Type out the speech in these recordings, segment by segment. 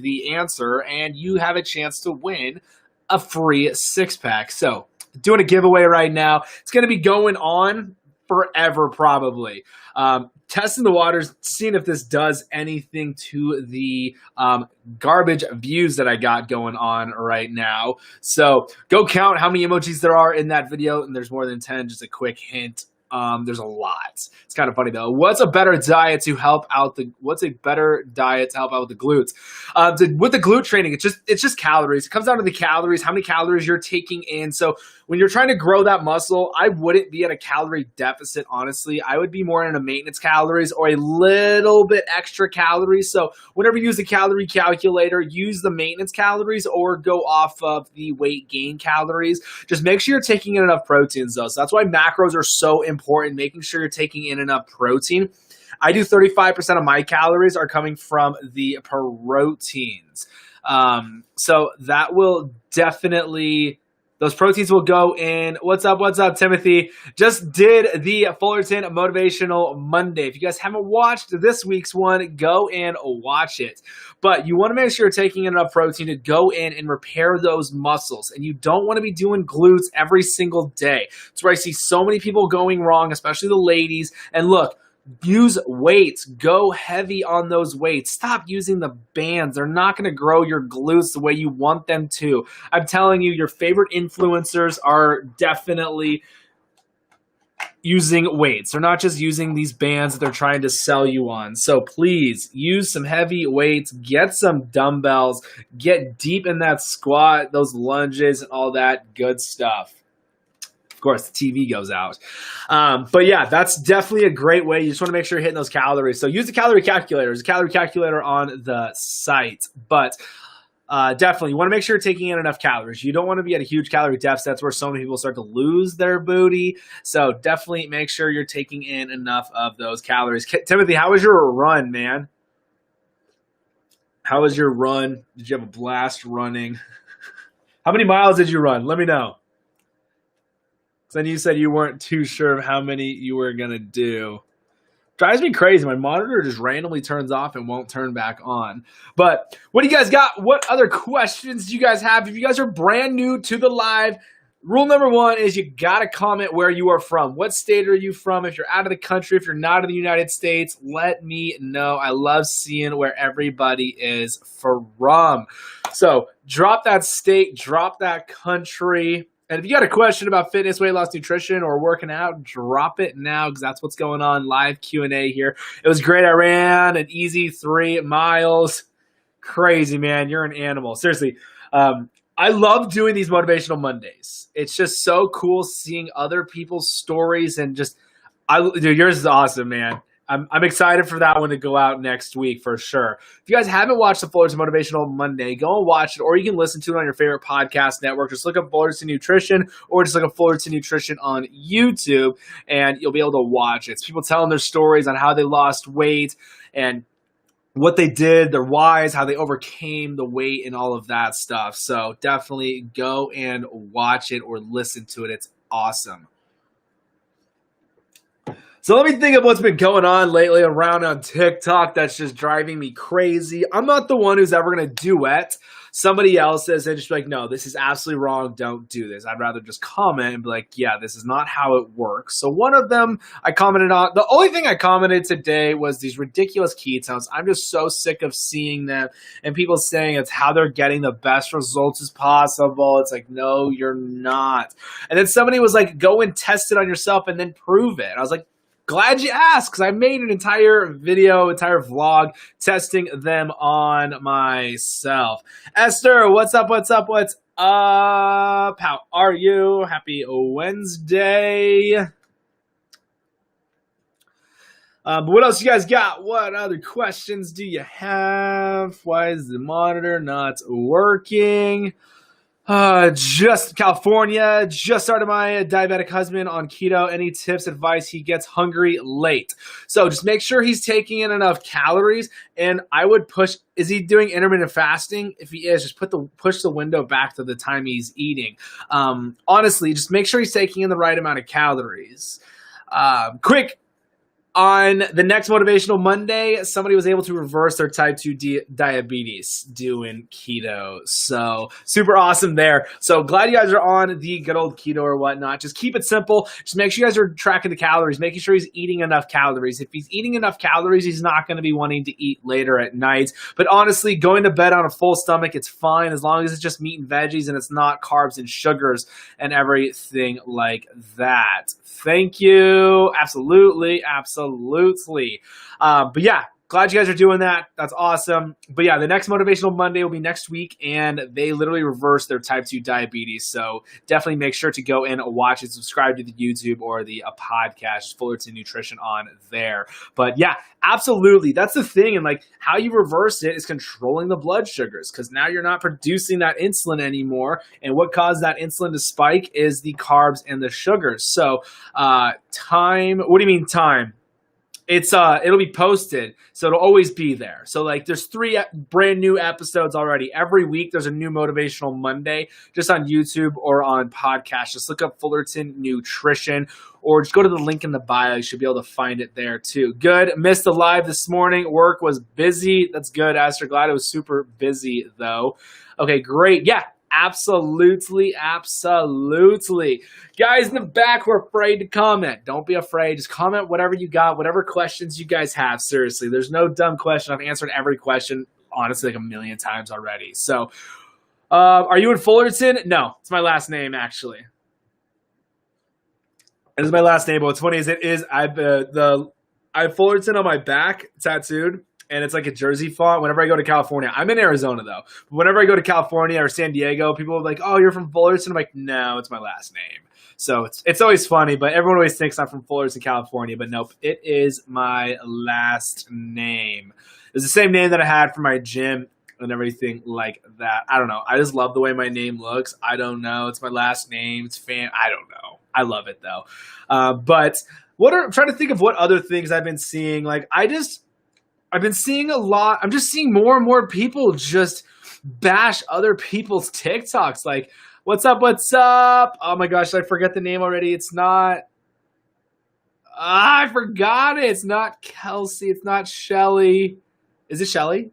the answer, and you have a chance to win a free six-pack. So, doing a giveaway right now. It's going to be going on forever, probably. Testing the waters, seeing if this does anything to the garbage views that I got going on right now. So go count how many emojis there are in that video, and there's more than 10. Just a quick hint. There's a lot. It's kind of funny though. What's a better diet to help out with the glutes? With the glute training, it's just calories. It comes down to the calories, how many calories you're taking in. So when you're trying to grow that muscle, I wouldn't be at a calorie deficit, honestly. I would be more in a maintenance calories or a little bit extra calories. So whenever you use the calorie calculator, use the maintenance calories or go off of the weight gain calories. Just make sure you're taking in enough proteins though. So that's why macros are so important, making sure you're taking in enough protein. I do 35% of my calories are coming from the proteins. So that will definitely... Those proteins will go in. What's up, Timothy? Just did the Fullerton Motivational Monday. If you guys haven't watched this week's one, go and watch it. But you want to make sure you're taking enough protein to go in and repair those muscles. And you don't want to be doing glutes every single day. That's where I see so many people going wrong, especially the ladies. And look, use weights. Go heavy on those weights. Stop using the bands. They're not going to grow your glutes the way you want them to. I'm telling you, your favorite influencers are definitely using weights. They're not just using these bands that they're trying to sell you on. So please use some heavy weights. Get some dumbbells. Get deep in that squat, those lunges, and all that good stuff. Of course, the TV goes out. But yeah, that's definitely a great way. You just want to make sure you're hitting those calories. So use the calorie calculator. There's a calorie calculator on the site. But definitely, you want to make sure you're taking in enough calories. You don't want to be at a huge calorie deficit. That's where so many people start to lose their booty. So definitely make sure you're taking in enough of those calories. Timothy, how was your run, man? How was your run? Did you have a blast running? How many miles did you run? Let me know. Then you said you weren't too sure of how many you were going to do. Drives me crazy. My monitor just randomly turns off and won't turn back on. But what do you guys got? What other questions do you guys have? If you guys are brand new to the live, rule number one is you got to comment where you are from. What state are you from? If you're out of the country, if you're not in the United States, let me know. I love seeing where everybody is from. So drop that state, drop that country. And if you got a question about fitness, weight loss, nutrition, or working out, drop it now because that's what's going on. Live Q&A here. It was great. I ran an easy 3 miles. Crazy, man. You're an animal. Seriously. I love doing these Motivational Mondays. It's just so cool seeing other people's stories and just dude, yours is awesome, man. I'm excited for that one to go out next week for sure. If you guys haven't watched the Fullerton Motivational Monday, go and watch it, or you can listen to it on your favorite podcast network. Just look up Fullerton Nutrition, or just look up Fullerton Nutrition on YouTube, and you'll be able to watch it. It's people telling their stories on how they lost weight and what they did, their whys, how they overcame the weight, and all of that stuff. So definitely go and watch it or listen to it. It's awesome. So let me think of what's been going on lately around on TikTok that's just driving me crazy. I'm not the one who's ever going to duet somebody else's and just be like, no, this is absolutely wrong. Don't do this. I'd rather just comment and be like, yeah, this is not how it works. So one of them I commented on. The only thing I commented today was these ridiculous ketones. I'm just so sick of seeing them and people saying it's how they're getting the best results as possible. It's like, no, you're not. And then somebody was like, go and test it on yourself and then prove it. I was like, glad you asked, because I made an entire video, entire vlog testing them on myself. Esther, what's up? How are you? Happy Wednesday. But what else you guys got? What other questions do you have? Why is the monitor not working? Just California, just started my diabetic husband on keto. Any tips, advice? He gets hungry late. So just make sure he's taking in enough calories. And I would push, is he doing intermittent fasting? If he is, just push the window back to the time he's eating. Honestly, just make sure he's taking in the right amount of calories. Quick On the next Motivational Monday, somebody was able to reverse their type 2 diabetes doing keto. So super awesome there. So glad you guys are on the good old keto or whatnot. Just keep it simple. Just make sure you guys are tracking the calories, making sure he's eating enough calories. If he's eating enough calories, he's not going to be wanting to eat later at night. But honestly, going to bed on a full stomach, it's fine as long as it's just meat and veggies and it's not carbs and sugars and everything like that. Thank you. Absolutely. But yeah, glad you guys are doing that. That's awesome. But yeah, the next Motivational Monday will be next week, and they literally reverse their type 2 diabetes. So definitely make sure to go in and watch it, subscribe to the YouTube or the podcast, Fullerton Nutrition on there. But yeah, absolutely. That's the thing. And like how you reverse it is controlling the blood sugars, because now you're not producing that insulin anymore. And what caused that insulin to spike is the carbs and the sugars. So time, what do you mean time? It'll be posted, so it'll always be there. So like there's 3 brand new episodes already. Every week there's a new Motivational Monday just on YouTube or on podcast. Just look up Fullerton Nutrition or just go to the link in the bio. You should be able to find it there too. Good. Missed the live this morning. Work was busy. That's good, Esther. Glad it was super busy though. Okay, great. Yeah. Absolutely. Guys in the back who are afraid to comment, don't be afraid. Just comment whatever you got, whatever questions you guys have. Seriously, there's no dumb question. I've answered every question, honestly, like a million times already. So, are you in Fullerton? No, it's my last name, actually. It is my last name, but what's funny is I have Fullerton on my back tattooed. And it's like a Jersey font whenever I go to California. I'm in Arizona, though. But whenever I go to California or San Diego, people are like, oh, you're from Fullerton? I'm like, no, it's my last name. So it's always funny, but everyone always thinks I'm from Fullerton, California. But nope, it is my last name. It's the same name that I had for my gym and everything like that. I don't know. I just love the way my name looks. I don't know. It's my last name. It's I don't know. I love it, though. But I'm trying to think of what other things I've been seeing. Like, I've been seeing a lot. I'm just seeing more and more people just bash other people's TikToks. Like, what's up? What's up? Oh my gosh, I forget the name already. It's not. I forgot it. It's not Kelsey. It's not Shelly. Is it Shelly?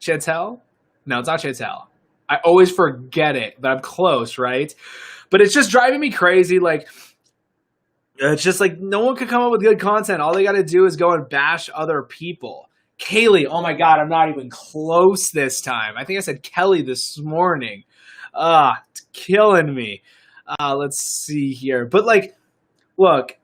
Chantel? No, it's not Chantel. I always forget it, but I'm close, right? But it's just driving me crazy. Like, it's just like no one could come up with good content. All they got to do is go and bash other people. Kaylee, oh my God, I'm not even close this time. I think I said Kelly this morning. It's killing me. Let's see here. But like, look,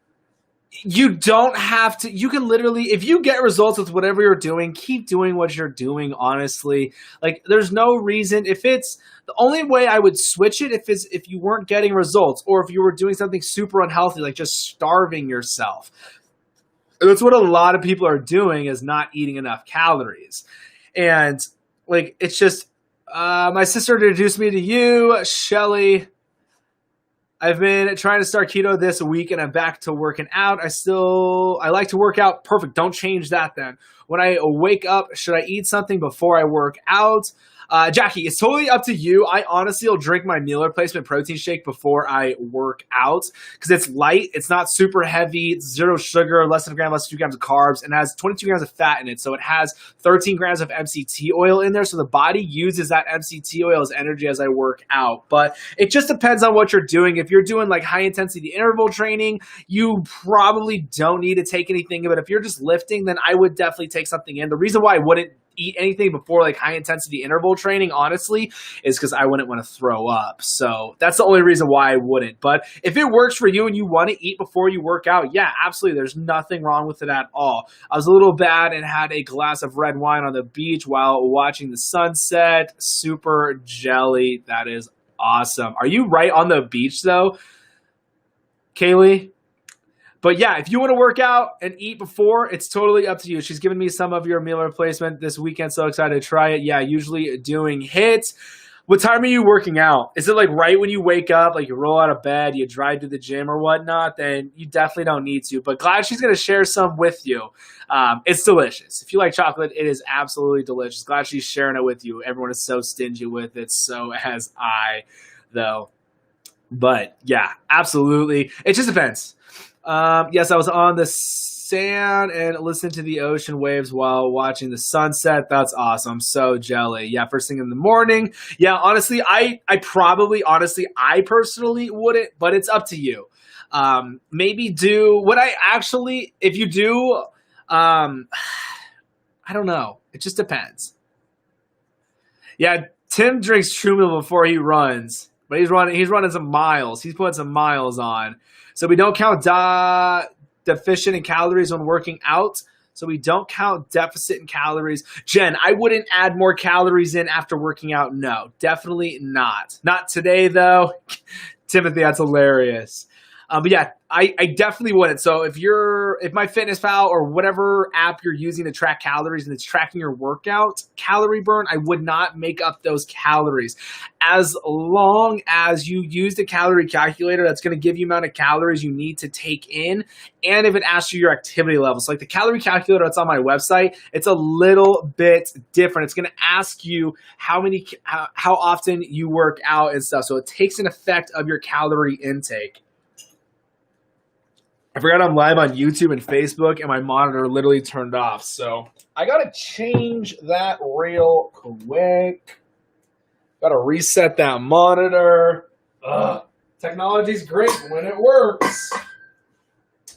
you don't have to, you can literally, if you get results with whatever you're doing, keep doing what you're doing, honestly. Like, there's no reason, the only way I would switch it if you weren't getting results or if you were doing something super unhealthy, like just starving yourself. That's what a lot of people are doing, is not eating enough calories. And like, it's just, my sister introduced me to you, Shelly. I've been trying to start keto this week and I'm back to working out. I like to work out. Perfect. Don't change that then. When I wake up, should I eat something before I work out? Jackie, it's totally up to you. I honestly will drink my meal replacement protein shake before I work out because it's light. It's not super heavy. It's 0 sugar, less than a gram, less than 2 grams of carbs, and has 22 grams of fat in it. So it has 13 grams of MCT oil in there. So the body uses that MCT oil as energy as I work out. But it just depends on what you're doing. If you're doing like high intensity interval training, you probably don't need to take anything. But if you're just lifting, then I would definitely take something in. The reason why I wouldn't eat anything before like high intensity interval training, honestly, is because I wouldn't want to throw up. So that's the only reason why I wouldn't. But if it works for you and you want to eat before you work out, yeah, absolutely. There's nothing wrong with it at all. I was a little bad and had a glass of red wine on the beach while watching the sunset. Super jelly. That is awesome. Are you right on the beach though, Kaylee? But yeah, if you want to work out and eat before, it's totally up to you. She's given me some of your meal replacement this weekend. So excited to try it. Yeah, usually doing HIIT. What time are you working out? Is it like right when you wake up, like you roll out of bed, you drive to the gym or whatnot? Then you definitely don't need to. But glad she's going to share some with you. It's delicious. If you like chocolate, it is absolutely delicious. Glad she's sharing it with you. Everyone is so stingy with it. So as I, though. But yeah, absolutely. It just depends. Yes, I was on the sand and listened to the ocean waves while watching the sunset. That's awesome. So jelly. Yeah, first thing in the morning. Yeah, honestly, I personally wouldn't, but it's up to you. Maybe do what I actually, if you do, I don't know. It just depends. Yeah, Tim drinks True Meal before he runs, but he's running some miles. He's putting some miles on. So we don't count deficient in calories when working out. So we don't count deficit in calories. Jen, I wouldn't add more calories in after working out. No, definitely not. Not today though. Timothy, that's hilarious. But yeah, I definitely wouldn't. So if MyFitnessPal or whatever app you're using to track calories and it's tracking your workout calorie burn, I would not make up those calories. As long as you use the calorie calculator, that's going to give you the amount of calories you need to take in. And if it asks you your activity levels, like the calorie calculator that's on my website, it's a little bit different. It's going to ask you how often you work out and stuff. So it takes an effect of your calorie intake. I forgot I'm live on YouTube and Facebook, and my monitor literally turned off. So I got to change that real quick. Got to reset that monitor. Technology's great when it works.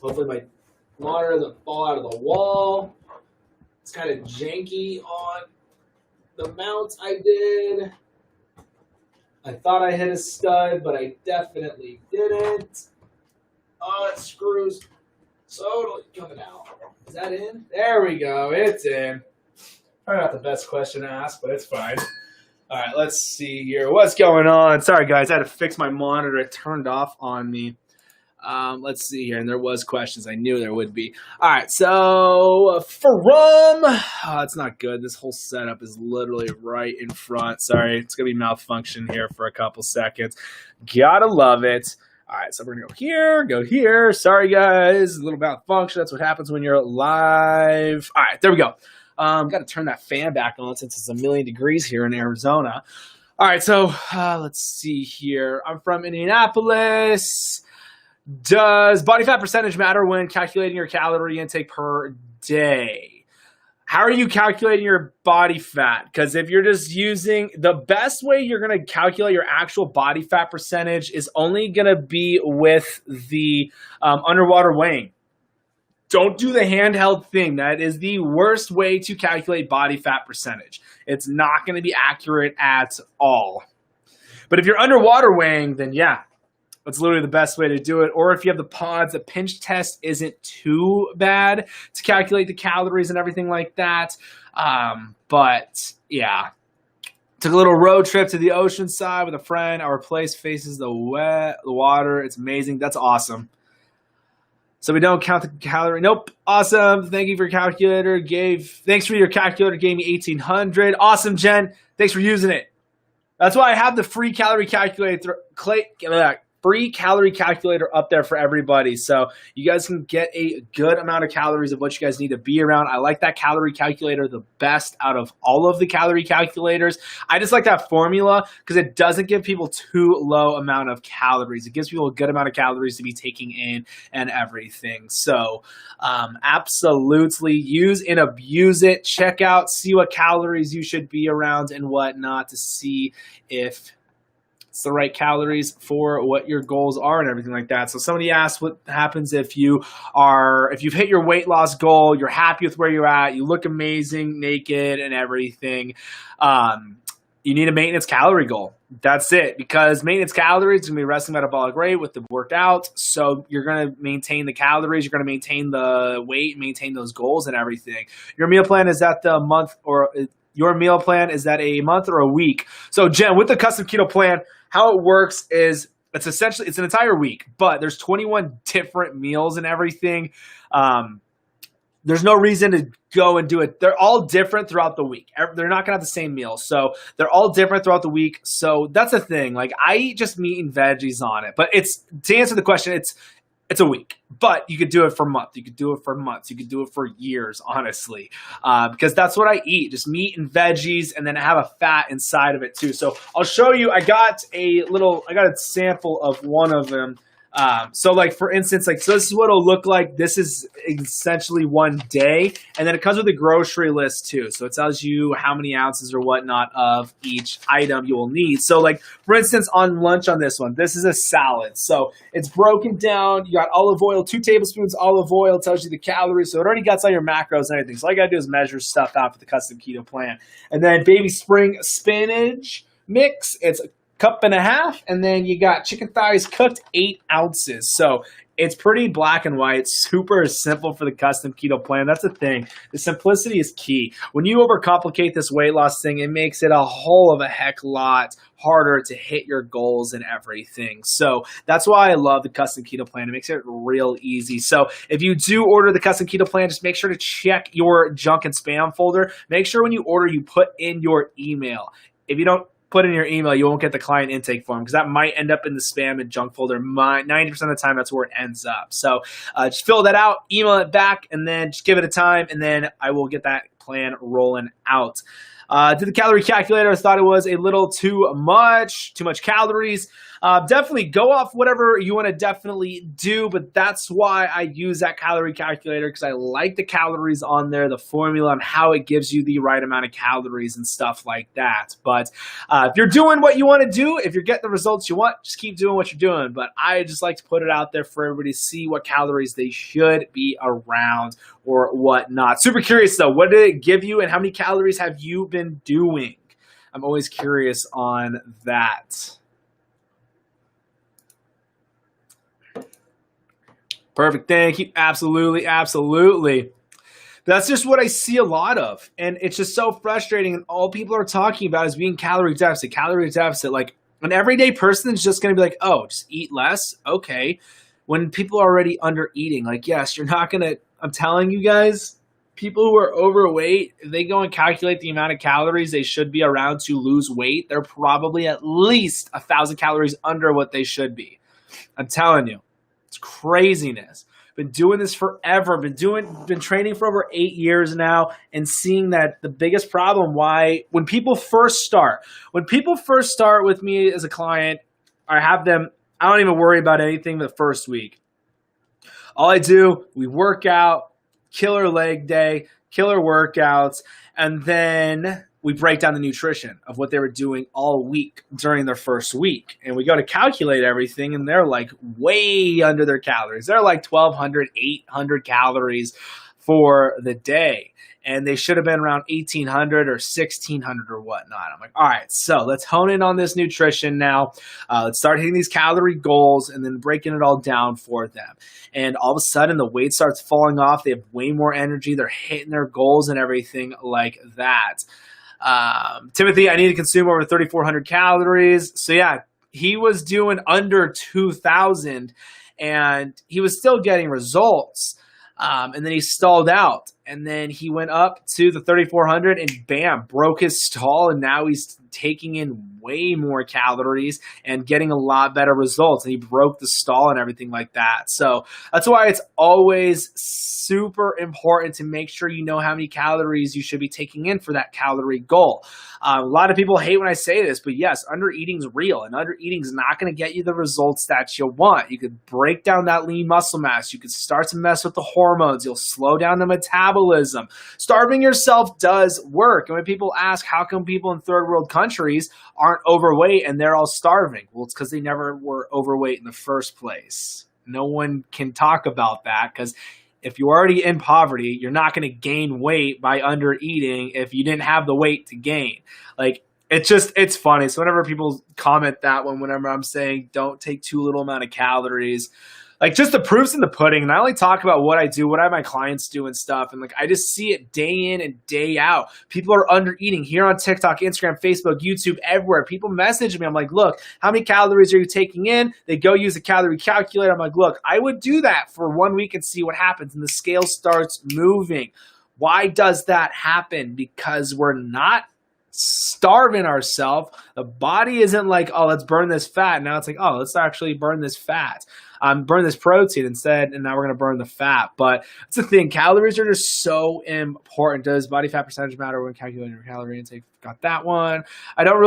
Hopefully my monitor doesn't fall out of the wall. It's kind of janky on the mount I did. I thought I hit a stud, but I definitely didn't. Oh, it screws totally coming out. Is that in? There we go. It's in. Probably not the best question to ask, but it's fine. All right, let's see here. What's going on? Sorry, guys. I had to fix my monitor. It turned off on me. Let's see here. And there was questions. I knew there would be. All right, so it's not good. This whole setup is literally right in front. Sorry, it's going to be malfunction here for a couple seconds. Gotta love it. All right, so we're going to go here. Sorry, guys. A little malfunction. That's what happens when you're live. All right, there we go. Got to turn that fan back on since it's 1,000,000 degrees here in Arizona. All right, so let's see here. I'm from Indianapolis. Does body fat percentage matter when calculating your calorie intake per day? How are you calculating your body fat? Because if you're just using the best way you're going to calculate your actual body fat percentage is only going to be with the underwater weighing. Don't do the handheld thing. That is the worst way to calculate body fat percentage. It's not going to be accurate at all. But if you're underwater weighing, then yeah, that's literally the best way to do it. Or if you have the pods, the pinch test isn't too bad to calculate the calories and everything like that. But yeah, took a little road trip to the ocean side with a friend. Our place faces the water. It's amazing. That's awesome. So we don't count the calorie. Nope. Awesome. Thank you for your calculator. Thanks for your calculator. Gave me 1,800. Awesome, Jen. Thanks for using it. That's why I have the free calorie calculator. Free calorie calculator up there for everybody. So you guys can get a good amount of calories of what you guys need to be around. I like that calorie calculator the best out of all of the calorie calculators. I just like that formula because it doesn't give people too low amount of calories. It gives people a good amount of calories to be taking in and everything. So absolutely use and abuse it. Check out, see what calories you should be around and whatnot to see if it's the right calories for what your goals are and everything like that. So somebody asked what happens if you've hit your weight loss goal, you're happy with where you're at, you look amazing, naked and everything. You need a maintenance calorie goal. That's it, because maintenance calories is going to be resting metabolic rate with the workout. So you're going to maintain the calories, you're going to maintain the weight, maintain those goals and everything. Your meal plan is that the month or your meal plan is that a month or a week? So Jen, with the custom keto plan, how it works is it's an entire week, but there's 21 different meals and everything. There's no reason to go and do it. They're all different throughout the week. They're not going to have the same meal. So they're all different throughout the week. So that's the thing. Like I eat just meat and veggies on it, but to answer the question, it's a week, but you could do it for a month. You could do it for months. You could do it for years, honestly, because that's what I eat, just meat and veggies, and then I have a fat inside of it too. So I'll show you. I got a sample of one of them. So like for instance, like so this is what it'll look like. This is essentially one day, and then it comes with a grocery list too. So it tells you how many ounces or whatnot of each item you will need. So like for instance, on lunch on this one, this is a salad. So it's broken down. You got olive oil, 2 tablespoons olive oil, tells you the calories. So it already got all your macros and everything. So all you gotta do is measure stuff out for the custom keto plan. And then baby spring spinach mix. It's 1.5 cups, and then you got chicken thighs cooked 8 ounces. So it's pretty black and white, super simple for the custom keto plan. That's the thing. The simplicity is key. When you overcomplicate this weight loss thing, it makes it a whole of a heck lot harder to hit your goals and everything. So that's why I love the custom keto plan. It makes it real easy. So if you do order the custom keto plan, just make sure to check your junk and spam folder. Make sure when you order, you put in your email. If you don't put in your email, you won't get the client intake form because that might end up in the spam and junk folder. 90% of the time, that's where it ends up. So just fill that out, email it back, and then just give it a time, and then I will get that plan rolling out. Did the calorie calculator. I thought it was a little too much calories. Definitely go off whatever you want to definitely do, but that's why I use that calorie calculator, because I like the calories on there, the formula and how it gives you the right amount of calories and stuff like that. But if you're doing what you want to do, if you're getting the results you want, just keep doing what you're doing. But I just like to put it out there for everybody to see what calories they should be around or whatnot. Super curious though, what did it give you and how many calories have you been doing? I'm always curious on that. Perfect. Thank you. Absolutely. Absolutely. That's just what I see a lot of. And it's just so frustrating. And all people are talking about is being calorie deficit, calorie deficit. Like an everyday person is just going to be like, oh, just eat less. Okay. When people are already under eating, like, yes, you're not going to, I'm telling you guys, people who are overweight, if they go and calculate the amount of calories they should be around to lose weight, they're probably at least 1,000 calories under what they should be. I'm telling you. It's craziness. Been doing this forever. Been training for over 8 years now, and seeing that the biggest problem when people first start with me as a client, I don't even worry about anything the first week. All I do, we work out, killer leg day, killer workouts, and then we break down the nutrition of what they were doing all week during their first week. And we go to calculate everything, and they're like way under their calories. They're like 1,200, 800 calories for the day. And they should have been around 1,800 or 1,600 or whatnot. I'm like, all right, so let's hone in on this nutrition now. Let's start hitting these calorie goals and then breaking it all down for them. And all of a sudden, the weight starts falling off. They have way more energy. They're hitting their goals and everything like that. Timothy, I need to consume over 3,400 calories. So yeah, he was doing under 2,000 and he was still getting results. And then he stalled out, and then he went up to the 3,400 and bam, broke his stall. And now he's taking in way more calories and getting a lot better results. And he broke the stall and everything like that. So that's why it's always super important to make sure you know how many calories you should be taking in for that calorie goal. A lot of people hate when I say this, but yes, under eating is real, and under eating is not going to get you the results that you want. You could break down that lean muscle mass. You could start to mess with the hormones. You'll slow down the metabolism. Starving yourself does work. And when people ask, how come people in third world countries aren't overweight and they're all starving? Well, it's because they never were overweight in the first place. No one can talk about that, because if you're already in poverty, you're not going to gain weight by under eating if you didn't have the weight to gain. Like, it's funny. So whenever people comment that whenever I'm saying don't take too little amount of calories, like, just the proof's in the pudding. And I only talk about what I do, what I have my clients do and stuff. And like, I just see it day in and day out. People are under eating here on TikTok, Instagram, Facebook, YouTube, everywhere. People message me. I'm like, look, how many calories are you taking in? They go use a calorie calculator. I'm like, look, I would do that for 1 week and see what happens. And the scale starts moving. Why does that happen? Because we're not starving ourselves. The body isn't like, oh, let's burn this fat. Now it's like, oh, let's actually burn this fat. Burn this protein instead, and now we're going to burn the fat. But it's the thing. Calories are just so important. Does body fat percentage matter when calculating your calorie intake? Got that one. I don't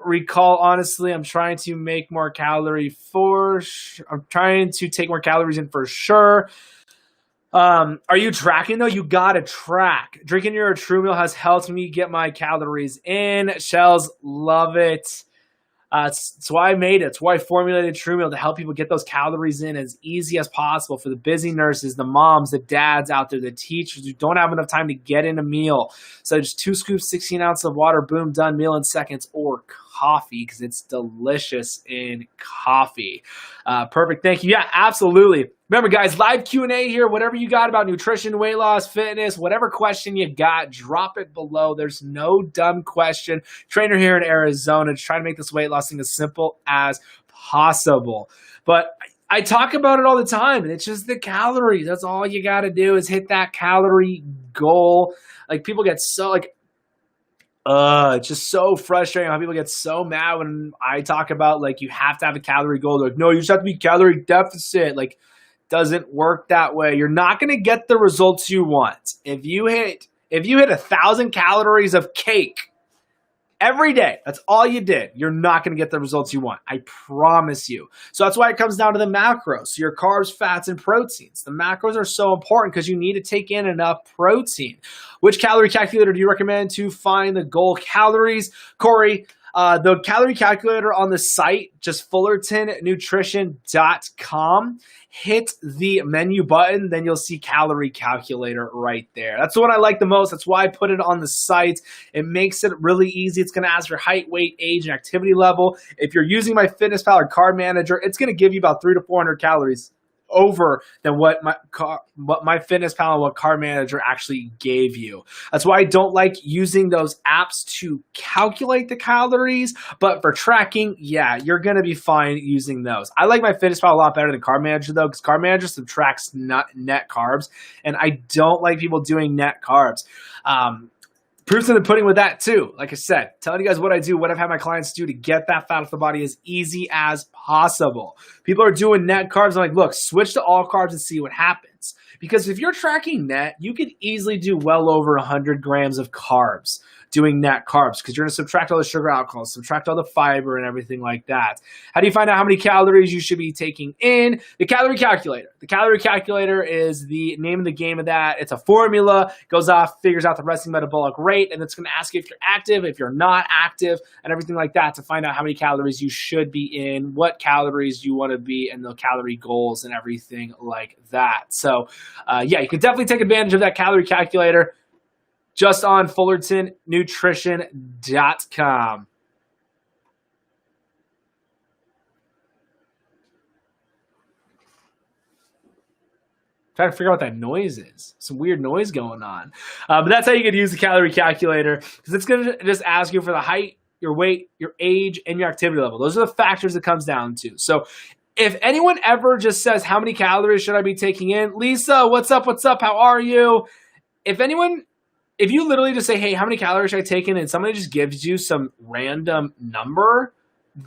recall, honestly. I'm trying to make more I'm trying to take more calories in for sure. Are you tracking though? You gotta track. Drinking your True Meal has helped me get my calories in. Shells, love it. It's why I made it. It's why I formulated True Meal, to help people get those calories in as easy as possible for the busy nurses, the moms, the dads out there, the teachers who don't have enough time to get in a meal. So just 2 scoops, 16 ounces of water, boom, done, meal in seconds, or coffee, because it's delicious in coffee. Perfect. Thank you. Yeah, absolutely. Remember, guys, live Q&A here. Whatever you got about nutrition, weight loss, fitness, whatever question you got, drop it below. There's no dumb question. Trainer here in Arizona, just trying to make this weight loss thing as simple as possible. But I talk about it all the time, and it's just the calories. That's all you got to do is hit that calorie goal. Like, people get so, like, it's just so frustrating how people get so mad when I talk about, like, you have to have a calorie goal. They're like, no, you just have to be calorie deficit. Like, doesn't work that way. You're not going to get the results you want. If you hit 1,000 calories of cake every day, that's all you did, you're not going to get the results you want. I promise you. So that's why it comes down to the macros. So your carbs, fats, and proteins. The macros are so important because you need to take in enough protein. Which calorie calculator do you recommend to find the goal calories? Corey, the calorie calculator on the site, just fullertonnutrition.com. Hit the menu button, then you'll see calorie calculator right there. That's the one I like the most. That's why I put it on the site. It makes it really easy. It's going to ask your height, weight, age, and activity level. If you're using my FitnessPal or Carb Manager, it's going to give you about 300 to 400 calories over than what my FitnessPal and what Carb Manager actually gave you. That's why I don't like using those apps to calculate the calories, but for tracking, yeah, you're going to be fine using those. I like my FitnessPal a lot better than Carb Manager though, because Carb Manager subtracts net carbs, and I don't like people doing net carbs. Proof's in the pudding with that too. Like I said, telling you guys what I do, what I've had my clients do to get that fat off the body as easy as possible. People are doing net carbs. I'm like, look, switch to all carbs and see what happens. Because if you're tracking net, you could easily do well over 100 grams of carbs doing net carbs, because you're going to subtract all the sugar alcohols, subtract all the fiber and everything like that. How do you find out how many calories you should be taking in? The calorie calculator. The calorie calculator is the name of the game of that. It's a formula, goes off, figures out the resting metabolic rate, and it's going to ask you if you're active, if you're not active, and everything like that to find out how many calories you should be in, what calories you want to be, and the calorie goals and everything like that. So, yeah, you can definitely take advantage of that calorie calculator just on fullertonnutrition.com. Trying to figure out what that noise is. Some weird noise going on. But that's how you can use the calorie calculator, because it's going to just ask you for the height, your weight, your age, and your activity level. Those are the factors it comes down to. So if anyone ever just says, how many calories should I be taking in? Lisa, what's up? What's up? How are you? If you literally just say, hey, how many calories should I take in? And somebody just gives you some random number,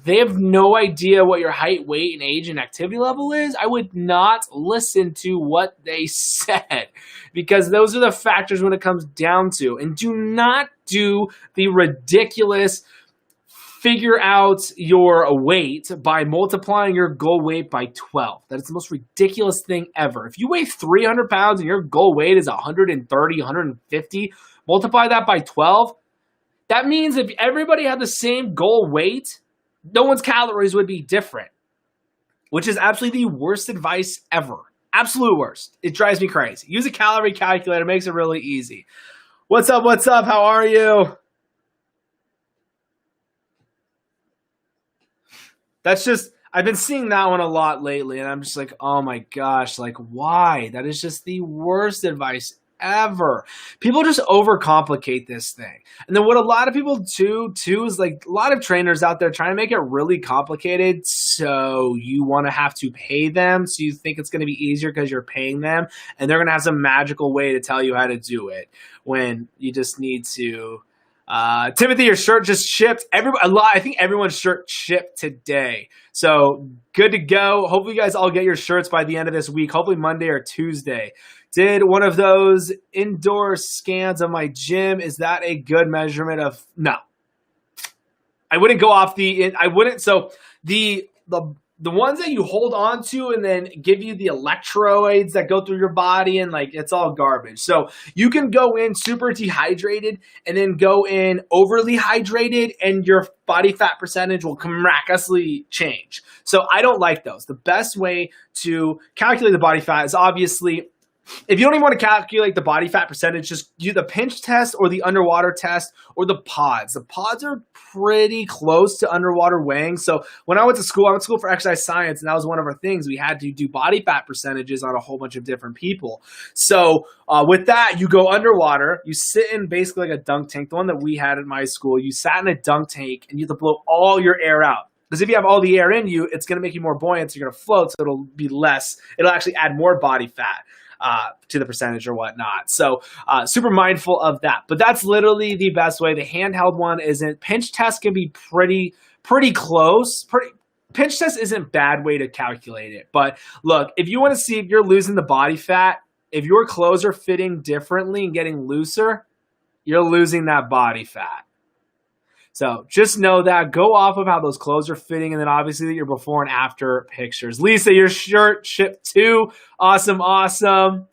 they have no idea what your height, weight, and age and activity level is. I would not listen to what they said, because those are the factors when it comes down to. And do not do the ridiculous figure out your weight by multiplying your goal weight by 12. That is the most ridiculous thing ever. If you weigh 300 pounds and your goal weight is 130, 150, multiply that by 12. That means if everybody had the same goal weight, no one's calories would be different, which is absolutely the worst advice ever. Absolute worst. It drives me crazy. Use a calorie calculator. Makes it really easy. What's up? What's up? How are you? That's just, I've been seeing that one a lot lately, and I'm just like, oh my gosh, like, why? That is just the worst advice ever. People just overcomplicate this thing. And then what a lot of people do too is, like, a lot of trainers out there trying to make it really complicated, so you want to have to pay them, so you think it's going to be easier because you're paying them, and they're going to have some magical way to tell you how to do it, when you just need to Timothy, your shirt just shipped. I think everyone's shirt shipped today. So good to go. Hopefully, you guys all get your shirts by the end of this week. Hopefully, Monday or Tuesday. Did one of those indoor scans of my gym? Is that a good measurement of? No, I wouldn't go off the. I wouldn't. So the ones that you hold on to and then give you the electrodes that go through your body and like it's all garbage. So you can go in super dehydrated and then go in overly hydrated and your body fat percentage will miraculously change. So I don't like those. The best way to calculate the body fat is obviously, if you don't even want to calculate the body fat percentage, just do the pinch test or the underwater test or the pods. The pods are pretty close to underwater weighing. So when I went to school for exercise science, and that was one of our things. We had to do body fat percentages on a whole bunch of different people. So with that, you go underwater. You sit in basically like a dunk tank, the one that we had at my school. You sat in a dunk tank, and you have to blow all your air out. Because if you have all the air in you, it's going to make you more buoyant, so you're going to float, so it'll be less. It'll actually add more body fat to the percentage or whatnot. So super mindful of that. But that's literally the best way. The handheld one isn't. Pinch test can be pretty close. Pinch test isn't a bad way to calculate it. But look, if you want to see if you're losing the body fat, if your clothes are fitting differently and getting looser, you're losing that body fat. So just know that. Go off of how those clothes are fitting, and then obviously your before and after pictures. Lisa, your shirt shipped too. Awesome. But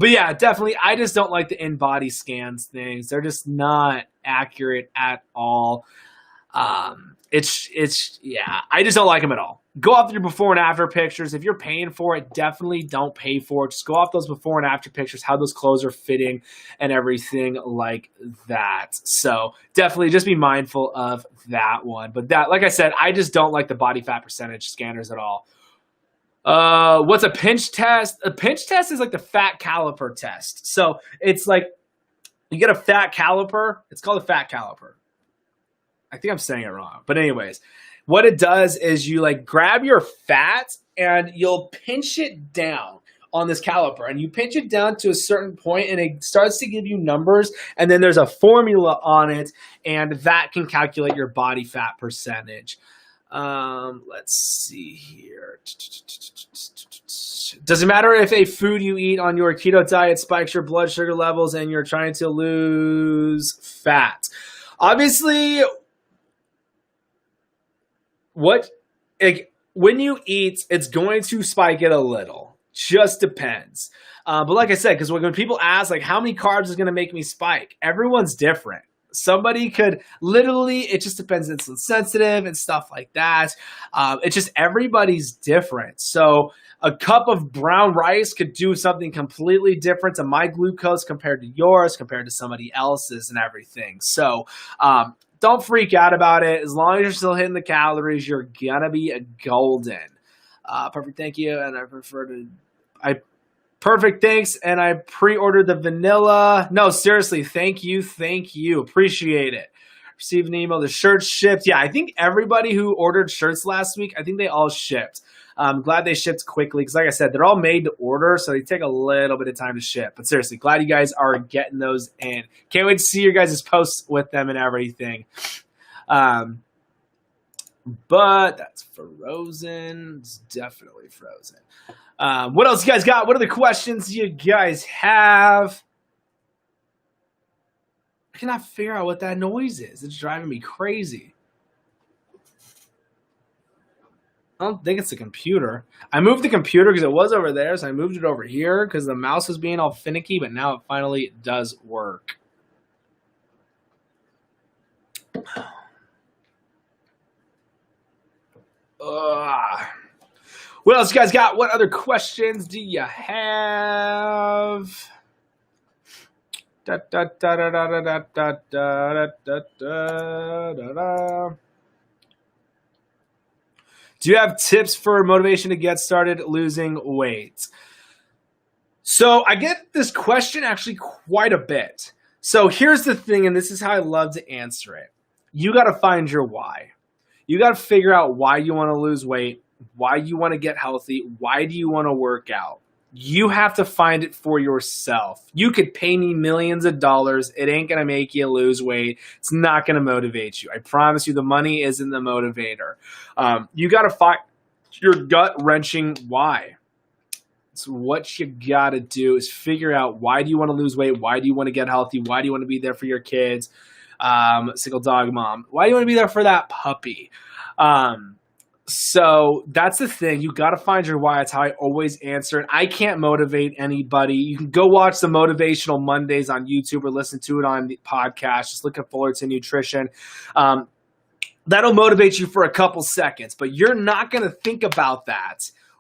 yeah, definitely. I just don't like the in-body scans things. They're just not accurate at all. Yeah, I just don't like them at all. Go off your before and after pictures. If you're paying for it, definitely don't pay for it. Just go off those before and after pictures, how those clothes are fitting and everything like that. So definitely just be mindful of that one. But that, like I said, I just don't like the body fat percentage scanners at all. What's a pinch test? A pinch test is like the fat caliper test. So it's like you get a fat caliper. It's called a fat caliper. I think I'm saying it wrong. But anyways, what it does is you like grab your fat and you'll pinch it down on this caliper. And you pinch it down to a certain point and it starts to give you numbers. And then there's a formula on it. And that can calculate your body fat percentage. Let's see here. Does it matter if a food you eat on your keto diet spikes your blood sugar levels and you're trying to lose fat? Obviously, when you eat, it's going to spike it a little. Just depends. But like I said, because when people ask, like, how many carbs is going to make me spike? Everyone's different. Somebody could literally, it just depends, insulin sensitive and stuff like that. It's just everybody's different. So a cup of brown rice could do something completely different to my glucose compared to yours, compared to somebody else's and everything. So don't freak out about it. As long as you're still hitting the calories, you're going to be golden. Perfect, thank you. And perfect, thanks. And I pre-ordered the vanilla. No, seriously, thank you. Appreciate it. Received an email. The shirts shipped. Yeah, I think everybody who ordered shirts last week, I think they all shipped. I'm glad they shipped quickly because, like I said, they're all made to order, so they take a little bit of time to ship. But seriously, glad you guys are getting those in. Can't wait to see your guys' posts with them and everything. But that's frozen. It's definitely frozen. What else you guys got? What are the questions you guys have? I cannot figure out what that noise is. It's driving me crazy. I don't think it's the computer. I moved the computer because it was over there, so I moved it over here because the mouse was being all finicky, but now it finally does work. What else you guys got? What other questions do you have? Do you have tips for motivation to get started losing weight? So I get this question actually quite a bit. So here's the thing, and this is how I love to answer it. You got to find your why. You got to figure out why you want to lose weight, why you want to get healthy, why do you want to work out. You have to find it for yourself. You could pay me millions of dollars. It ain't going to make you lose weight. It's not going to motivate you. I promise you the money isn't the motivator. You got to find your gut-wrenching why. So what you got to do is figure out, why do you want to lose weight? Why do you want to get healthy? Why do you want to be there for your kids? Single dog mom. Why do you want to be there for that puppy? So that's the thing. You got to find your why. That's how I always answer it. I can't motivate anybody. You can go watch the Motivational Mondays on YouTube or listen to it on the podcast. Just look at Fullerton Nutrition. That'll motivate you for a couple seconds, but you're not going to think about that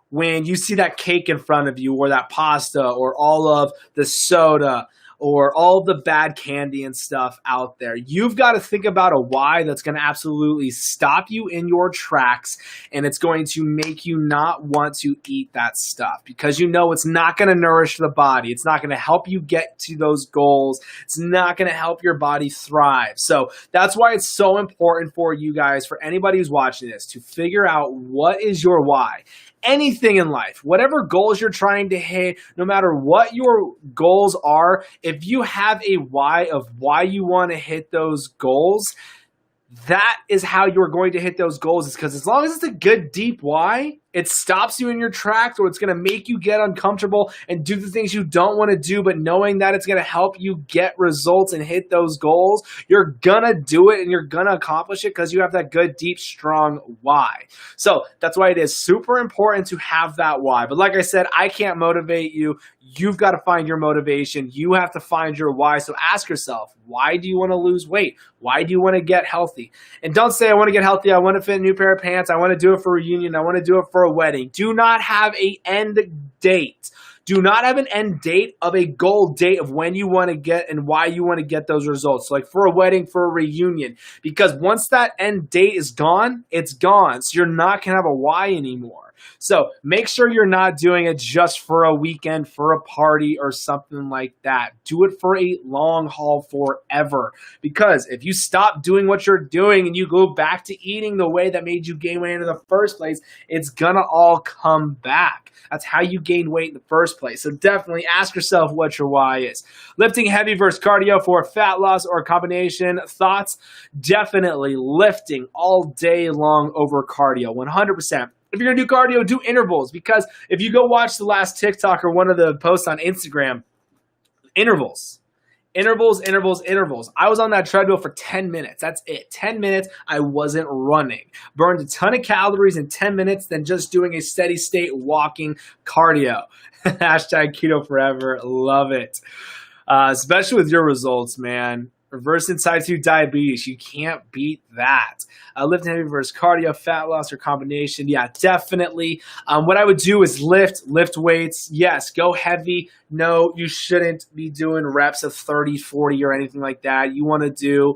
when you see that cake in front of you, or that pasta, or all of the soda, or all the bad candy and stuff out there. You've got to think about a why that's going to absolutely stop you in your tracks, and it's going to make you not want to eat that stuff, because you know it's not going to nourish the body. It's not going to help you get to those goals. It's not going to help your body thrive. So that's why it's so important for you guys, for anybody who's watching this, to figure out what is your why. Anything in life, whatever goals you're trying to hit, no matter what your goals are, if you have a why of why you want to hit those goals, that is how you're going to hit those goals. Is because as long as it's a good, deep why, it stops you in your tracks, or it's going to make you get uncomfortable and do the things you don't want to do, but knowing that it's going to help you get results and hit those goals, you're going to do it and you're going to accomplish it because you have that good, deep, strong why. So that's why it is super important to have that why. But like I said, I can't motivate you. You've got to find your motivation. You have to find your why. So ask yourself, why do you want to lose weight? Why do you want to get healthy? And don't say, I want to get healthy. I want to fit a new pair of pants. I want to do it for a reunion. I want to do it for a wedding. Do not have an end date. Do not have an end date of a goal date of when you want to get and why you want to get those results. Like for a wedding, for a reunion. Because once that end date is gone, it's gone. So you're not going to have a why anymore. So make sure you're not doing it just for a weekend, for a party, or something like that. Do it for a long haul, forever. Because if you stop doing what you're doing and you go back to eating the way that made you gain weight in the first place, it's gonna all come back. That's how you gain weight in the first place. So definitely ask yourself what your why is. Lifting heavy versus cardio for fat loss or a combination. Thoughts? Definitely lifting all day long over cardio, 100%. If you're going to do cardio, do intervals, because if you go watch the last TikTok or one of the posts on Instagram, intervals. I was on that treadmill for 10 minutes. That's it. 10 minutes. I wasn't running. Burned a ton of calories in 10 minutes than just doing a steady state walking cardio. Hashtag keto forever. Love it. Especially with your results, man. Reversing type 2 diabetes. You can't beat that. Lifting heavy versus cardio, fat loss, or combination. Yeah, definitely. What I would do is lift weights. Yes, go heavy. No, you shouldn't be doing reps of 30, 40, or anything like that. You want to do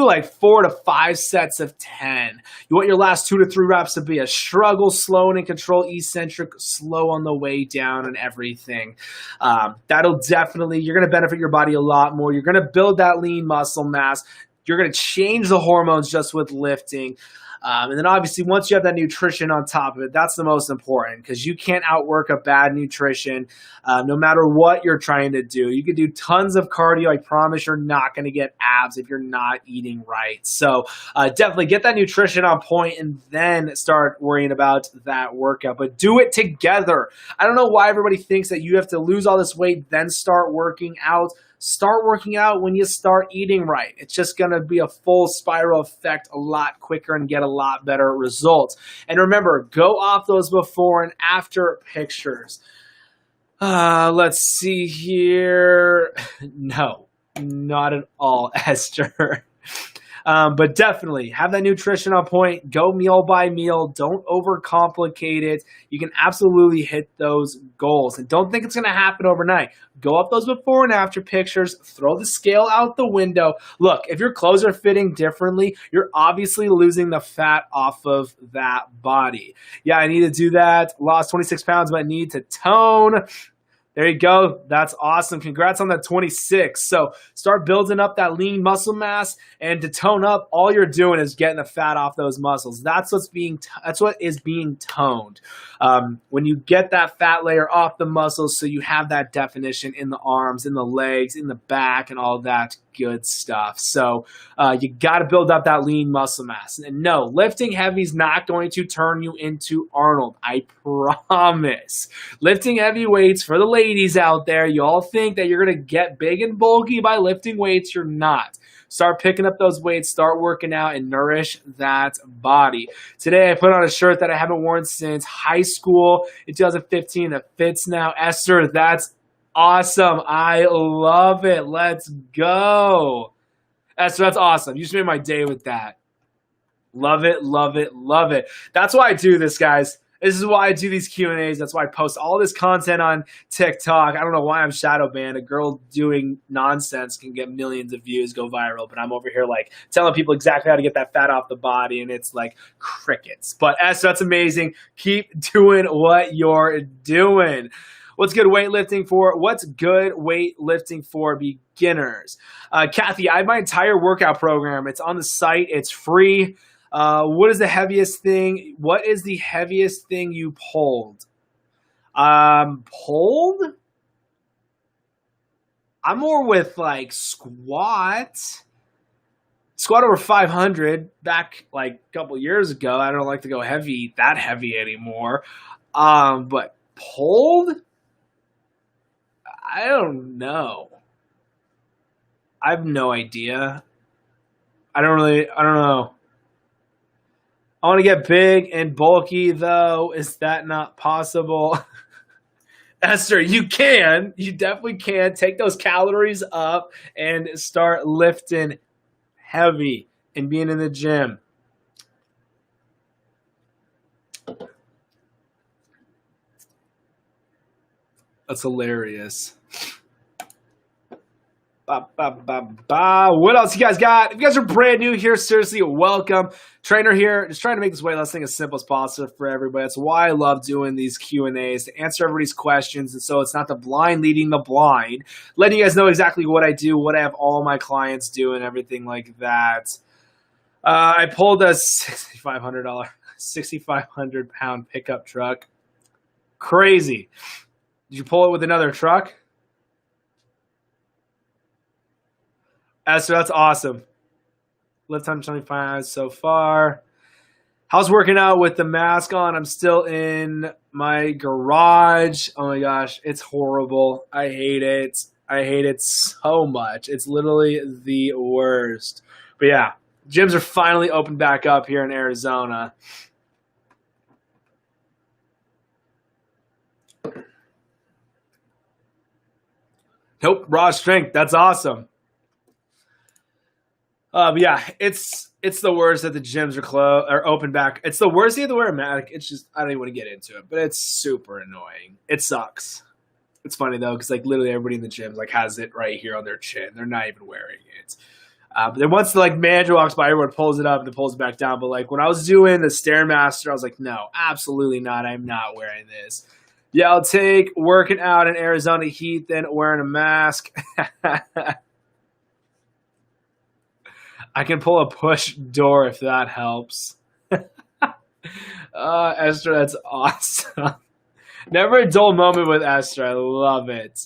like 4 to 5 sets of 10. You want your last 2 to 3 reps to be a struggle, slow and in control, eccentric, slow on the way down, and everything. That'll definitely, you're going to benefit your body a lot more. You're going to build that lean muscle mass. You're going to change the hormones just with lifting. And then obviously once you have that nutrition on top of it, that's the most important, because you can't outwork a bad nutrition no matter what you're trying to do. You can do tons of cardio. I promise you're not going to get abs if you're not eating right. So definitely get that nutrition on point and then start worrying about that workout. But do it together. I don't know why everybody thinks that you have to lose all this weight, then start working out. Start working out when you start eating right. It's just going to be a full spiral effect a lot quicker and get a lot better results. And remember, go off those before and after pictures. Let's see here. No, not at all, Esther. But definitely have that nutrition on point. Go meal by meal. Don't overcomplicate it. You can absolutely hit those goals. And don't think it's going to happen overnight. Go up those before and after pictures. Throw the scale out the window. Look, if your clothes are fitting differently, you're obviously losing the fat off of that body. Yeah, I need to do that. Lost 26 pounds, but I need to tone. There you go. That's awesome. Congrats on that 26. So start building up that lean muscle mass, and to tone up, all you're doing is getting the fat off those muscles. That's what is being toned. When you get that fat layer off the muscles, so you have that definition in the arms, in the legs, in the back, and all that good stuff. So you got to build up that lean muscle mass. And no, lifting heavy is not going to turn you into Arnold. I promise. Lifting heavy weights, for the ladies out there, you all think that you're going to get big and bulky by lifting weights. You're not. Start picking up those weights, start working out, and nourish that body. Today, I put on a shirt that I haven't worn since high school in 2015. It fits now. Esther, that's awesome. I love it. Let's go. Esther, that's awesome. You just made my day with that. Love it, love it, love it. That's why I do this, guys. This is why I do these Q&As. That's why I post all this content on TikTok. I don't know why I'm shadow banned. A girl doing nonsense can get millions of views, go viral, but I'm over here like telling people exactly how to get that fat off the body, and it's like crickets. But Esther, that's amazing. Keep doing what you're doing. What's good weightlifting for beginners? Kathy, I have my entire workout program. It's on the site. It's free. What is the heaviest thing? What is the heaviest thing you pulled? Pulled? I'm more with like squat. Squat over 500 back like a couple years ago. I don't like to go that heavy anymore. But pulled? I don't know. I have no idea. I don't know. I want to get big and bulky, though. Is that not possible? Esther, you can. You definitely can. Take those calories up and start lifting heavy and being in the gym. That's hilarious. What else you guys got? If you guys are brand new here, seriously, welcome. Trainer here, just trying to make this weight loss thing as simple as possible for everybody. That's why I love doing these Q&As, to answer everybody's questions. And so it's not the blind leading the blind, letting you guys know exactly what I do, what I have all my clients do, and everything like that. I pulled a $6,500 pound pickup truck. Crazy. Did you pull it with another truck? Esther, that's awesome. Lift 125 so far. How's working out with the mask on? I'm still in my garage. Oh my gosh, it's horrible. I hate it. I hate it so much. It's literally the worst. But yeah, gyms are finally opened back up here in Arizona. Nope, raw strength. That's awesome. But yeah, it's the worst that the gyms are open back. It's the worst you have to wear a mask. It's just, I don't even want to get into it, but it's super annoying. It sucks. It's funny though, because like literally everybody in the gym like has it right here on their chin. They're not even wearing it. But then once the like manager walks by, everyone pulls it up and then pulls it back down. But like when I was doing the Stairmaster, I was like, no, absolutely not. I'm not wearing this. Yeah, I'll take working out in Arizona heat than wearing a mask. I can pull a push door if that helps. Esther, that's awesome. Never a dull moment with Esther. I love it.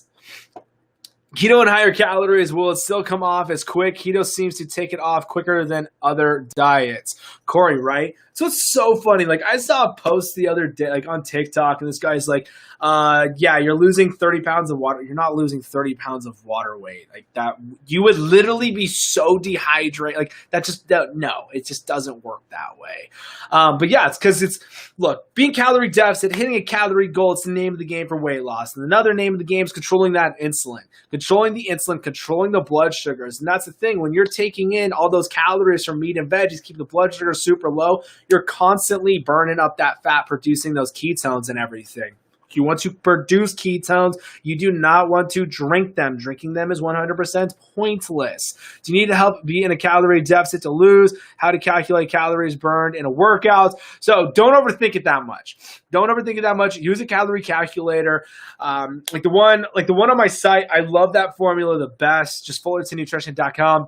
Keto and higher calories, will it still come off as quick? Keto seems to take it off quicker than other diets. Corey, right? So it's so funny. Like I saw a post the other day, like on TikTok, and this guy's like, yeah, you're losing 30 pounds of water. You're not losing 30 pounds of water weight. Like that, you would literally be so dehydrated. Like that just, no, it just doesn't work that way. But yeah, it's because look, being calorie deficit, hitting a calorie goal, it's the name of the game for weight loss. And another name of the game is controlling that insulin. Controlling the insulin, controlling the blood sugars. And that's the thing. When you're taking in all those calories from meat and veggies, keep the blood sugar super low, you're constantly burning up that fat, producing those ketones and everything. You want to produce ketones. You do not want to drink them. Drinking them is 100% pointless. Do you need to help be in a calorie deficit to lose? How to calculate calories burned in a workout. So don't overthink it that much. Don't overthink it that much. Use a calorie calculator. Like the one on my site. I love that formula the best. Just fullertonnutrition.com.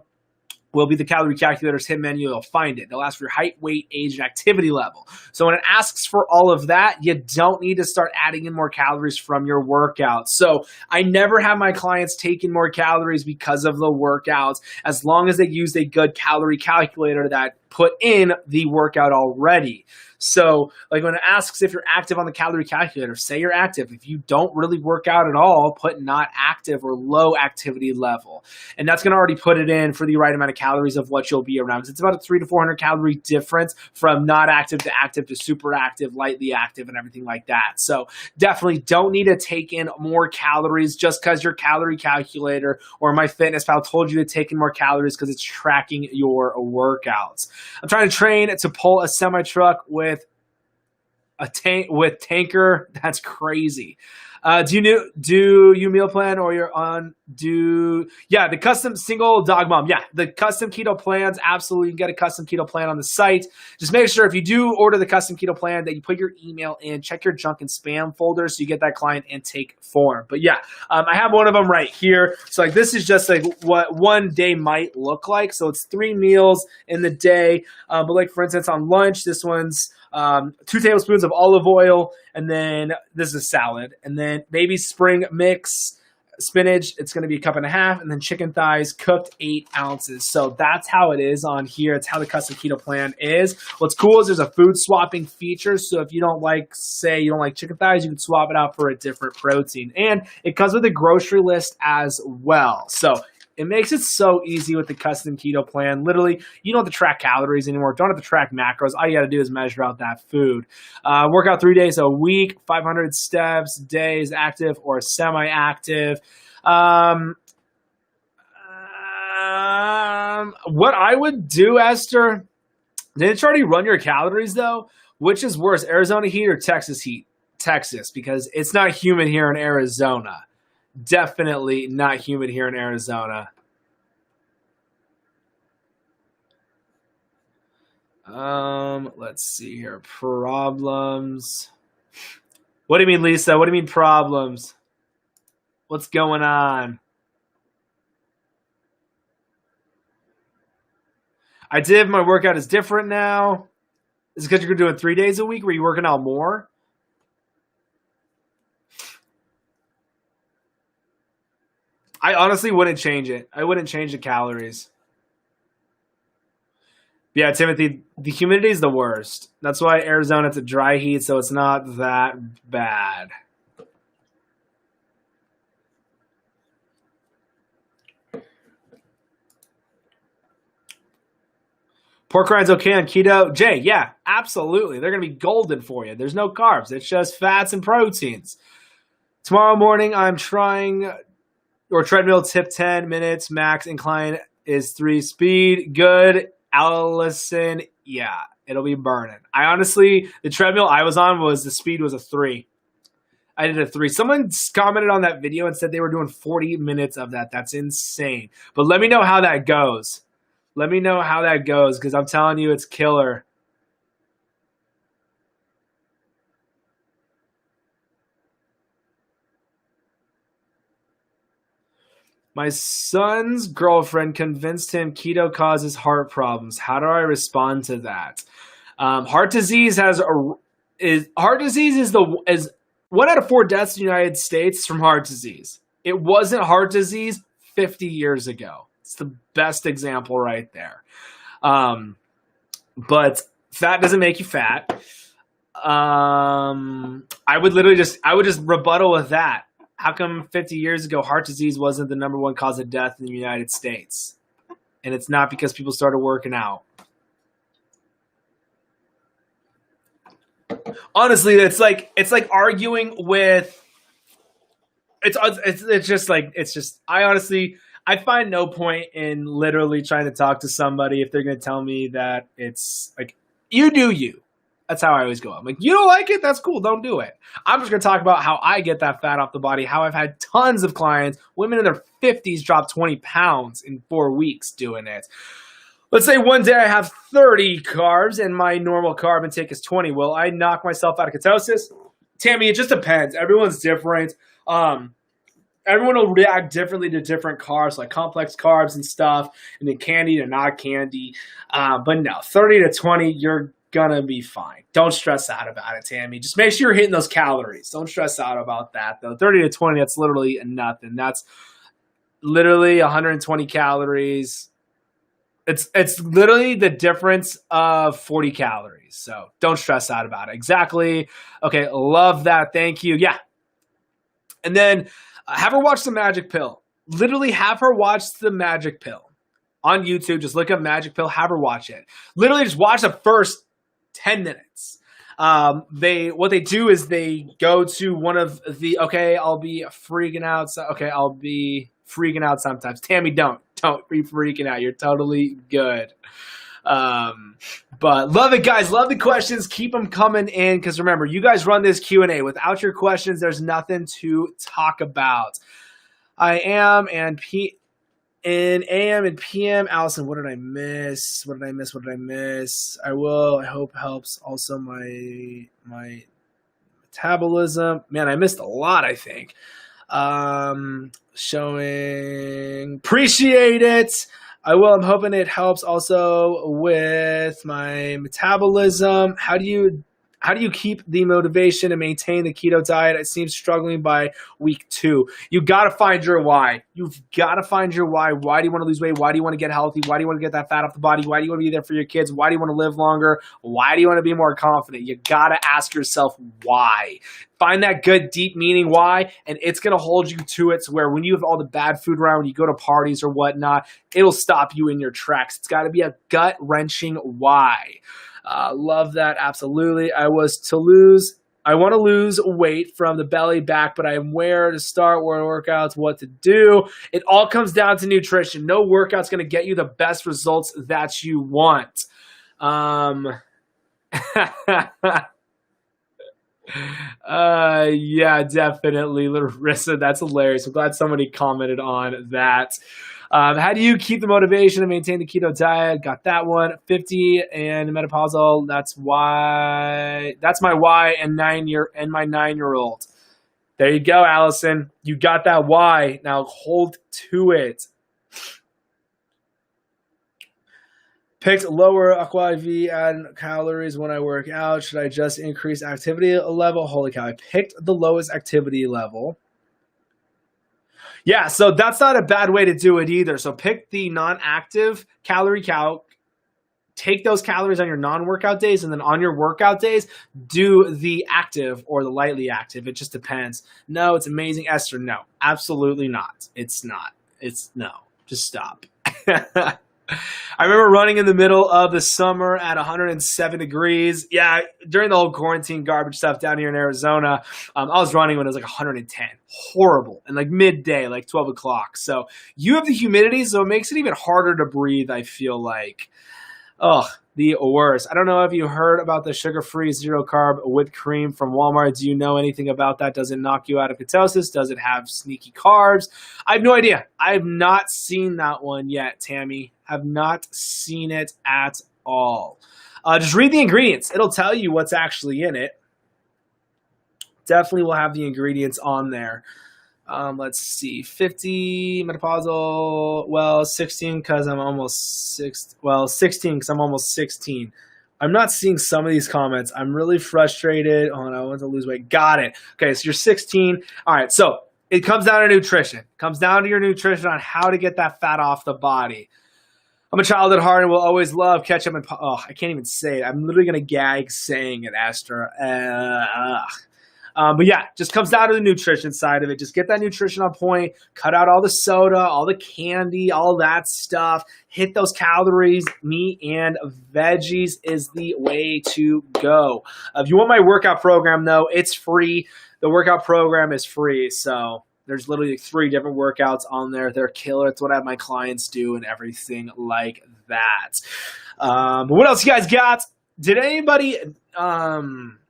Will be the calorie calculator's hit menu. You'll find it. They'll ask for your height, weight, age, and activity level. So when it asks for all of that, you don't need to start adding in more calories from your workouts. So I never have my clients taking more calories because of the workouts, as long as they use a good calorie calculator that put in the workout already. So like when it asks if you're active on the calorie calculator, say you're active. If you don't really work out at all, put not active or low activity level. And that's going to already put it in for the right amount of calories of what you'll be around. Because it's about a 300 to 400 calorie difference from not active to super active, lightly active, and everything like that. So definitely don't need to take in more calories just because your calorie calculator or MyFitnessPal told you to take in more calories because it's tracking your workouts. I'm trying to train to pull a semi-truck with tanker. That's crazy. Do you meal plan or you're on the custom single dog mom? Yeah, the custom keto plans. Absolutely. You can get a custom keto plan on the site. Just make sure if you do order the custom keto plan that you put your email in, check your junk and spam folder so you get that client intake form. But yeah, I have one of them right here. So like this is just like what one day might look like. So it's 3 meals in the day. But like for instance on lunch, this one's 2 tablespoons of olive oil, and then this is a salad, and then maybe spring mix spinach. It's going to be 1.5 cups, and then chicken thighs cooked 8 ounces. So that's how it is on here. It's how the custom keto plan is. What's cool is there's a food swapping feature. So if you don't like chicken thighs, you can swap it out for a different protein, and it comes with a grocery list as well. So it makes it so easy with the custom keto plan. Literally, you don't have to track calories anymore. Don't have to track macros. All you got to do is measure out that food. Work out 3 days a week, 500 steps, days active or semi-active. What I would do, Esther, didn't you already run your calories though? Which is worse, Arizona heat or Texas heat? Texas, because it's not humid here in Arizona. Definitely not humid here in Arizona. Let's see here. Problems. What do you mean, Lisa? What do you mean problems? What's going on? I did. My workout is different now. Is it because you're doing 3 days a week? Were you working out more? I honestly wouldn't change it. I wouldn't change the calories. Yeah, Timothy, the humidity is the worst. That's why Arizona, it's a dry heat, so it's not that bad. Pork rinds okay on keto? Jay, yeah, absolutely. They're going to be golden for you. There's no carbs. It's just fats and proteins. Tomorrow morning, I'm trying... or treadmill tip 10 minutes, max incline is 3 speed. Good. Allison, yeah, it'll be burning. The treadmill I was on the speed was a 3. I did a 3. Someone commented on that video and said they were doing 40 minutes of that. That's insane. But let me know how that goes. Let me know how that goes because I'm telling you it's killer. My son's girlfriend convinced him keto causes heart problems. How do I respond to that? Heart disease is 1 out of 4 deaths in the United States from heart disease. It wasn't heart disease 50 years ago. It's the best example right there. But fat doesn't make you fat. I would just rebuttal with that. How come 50 years ago heart disease wasn't the number 1 cause of death in the United States? And it's not because people started working out. Honestly, it's like arguing with I find no point in literally trying to talk to somebody if they're going to tell me that it's like you do you. That's how I always go. I'm like, you don't like it? That's cool. Don't do it. I'm just going to talk about how I get that fat off the body, how I've had tons of clients, women in their 50s drop 20 pounds in 4 weeks doing it. Let's say one day I have 30 carbs and my normal carb intake is 20. Will I knock myself out of ketosis? Tammy, it just depends. Everyone's different. Everyone will react differently to different carbs, like complex carbs and stuff, and then candy to not candy. But no, 30 to 20, you're going to be fine. Don't stress out about it, Tammy. Just make sure you're hitting those calories. Don't stress out about that, though. 30 to 20, that's literally nothing. That's literally 120 calories. It's literally the difference of 40 calories. So don't stress out about it. Exactly. Okay, love that. Thank you. Yeah. And then have her watch The Magic Pill. Literally have her watch The Magic Pill on YouTube. Just look up Magic Pill. Have her watch it. Literally just watch the first 10 minutes. What they do is they go to one of the, okay, I'll be freaking out. So, okay, I'll be freaking out sometimes. Tammy, don't be freaking out. You're totally good. But love it, guys. Love the questions. Keep them coming in, because remember, you guys run this Q&A. Without your questions, there's nothing to talk about. I am and in AM and PM. Allison, what did I miss? What did I miss? I will. I hope helps. Also, my metabolism. Man, I missed a lot, I think. Showing. Appreciate it. I will. I'm hoping it helps also with my metabolism. How do you keep the motivation to maintain the keto diet? It seems struggling by week 2. You got to find your why. You've got to find your why. Why do you want to lose weight? Why do you want to get healthy? Why do you want to get that fat off the body? Why do you want to be there for your kids? Why do you want to live longer? Why do you want to be more confident? You got to ask yourself why. Find that good, deep meaning why, and it's going to hold you to it, to where when you have all the bad food around, when you go to parties or whatnot, it'll stop you in your tracks. It's got to be a gut-wrenching why. Love that. Absolutely. I want to lose weight from the belly back, but I'm where to start, where workouts, what to do. It all comes down to nutrition. No workout's going to get you the best results that you want. Yeah, definitely, Larissa. That's hilarious. I'm glad somebody commented on that. How do you keep the motivation to maintain the keto diet? Got that one. 50 and menopausal. That's my why, and my 9-year-old. There you go, Allison. You got that why. Now hold to it. Picked lower Aqua IV and calories when I work out. Should I just increase activity level? Holy cow. I picked the lowest activity level. Yeah, so that's not a bad way to do it either. So pick the non-active calorie calc. Take those calories on your non-workout days, and then on your workout days, do the active or the lightly active. It just depends. No, it's amazing. Esther, no. Absolutely not. It's not. No. Just stop. I remember running in the middle of the summer at 107 degrees. Yeah, during the whole quarantine garbage stuff down here in Arizona, I was running when it was like 110. Horrible. And like midday, like 12 o'clock. So you have the humidity, so it makes it even harder to breathe, I feel like. Ugh, the worst. I don't know if you heard about the sugar-free zero-carb whipped cream from Walmart. Do you know anything about that? Does it knock you out of ketosis? Does it have sneaky carbs? I have no idea. I have not seen that one yet, Tammy. Have not seen it at all. Just read the ingredients. It'll tell you what's actually in it. Definitely will have the ingredients on there. Let's see, 50 menopausal, well, 16 because I'm almost 16 because I'm almost 16. I'm not seeing some of these comments. I'm really frustrated. Oh, I want to lose weight. Got it. Okay, so you're 16. All right, so it comes down to nutrition. It comes down to your nutrition on how to get that fat off the body. I'm a child at heart and will always love ketchup and I can't even say it. I'm literally going to gag saying it, Esther. But yeah, just comes down to the nutrition side of it. Just get that nutrition on point. Cut out all the soda, all the candy, all that stuff. Hit those calories. Meat and veggies is the way to go. If you want my workout program, though, it's free. The workout program is free. So there's literally 3 different workouts on there. They're killer. It's what I have my clients do and everything like that. But what else you guys got? Did anybody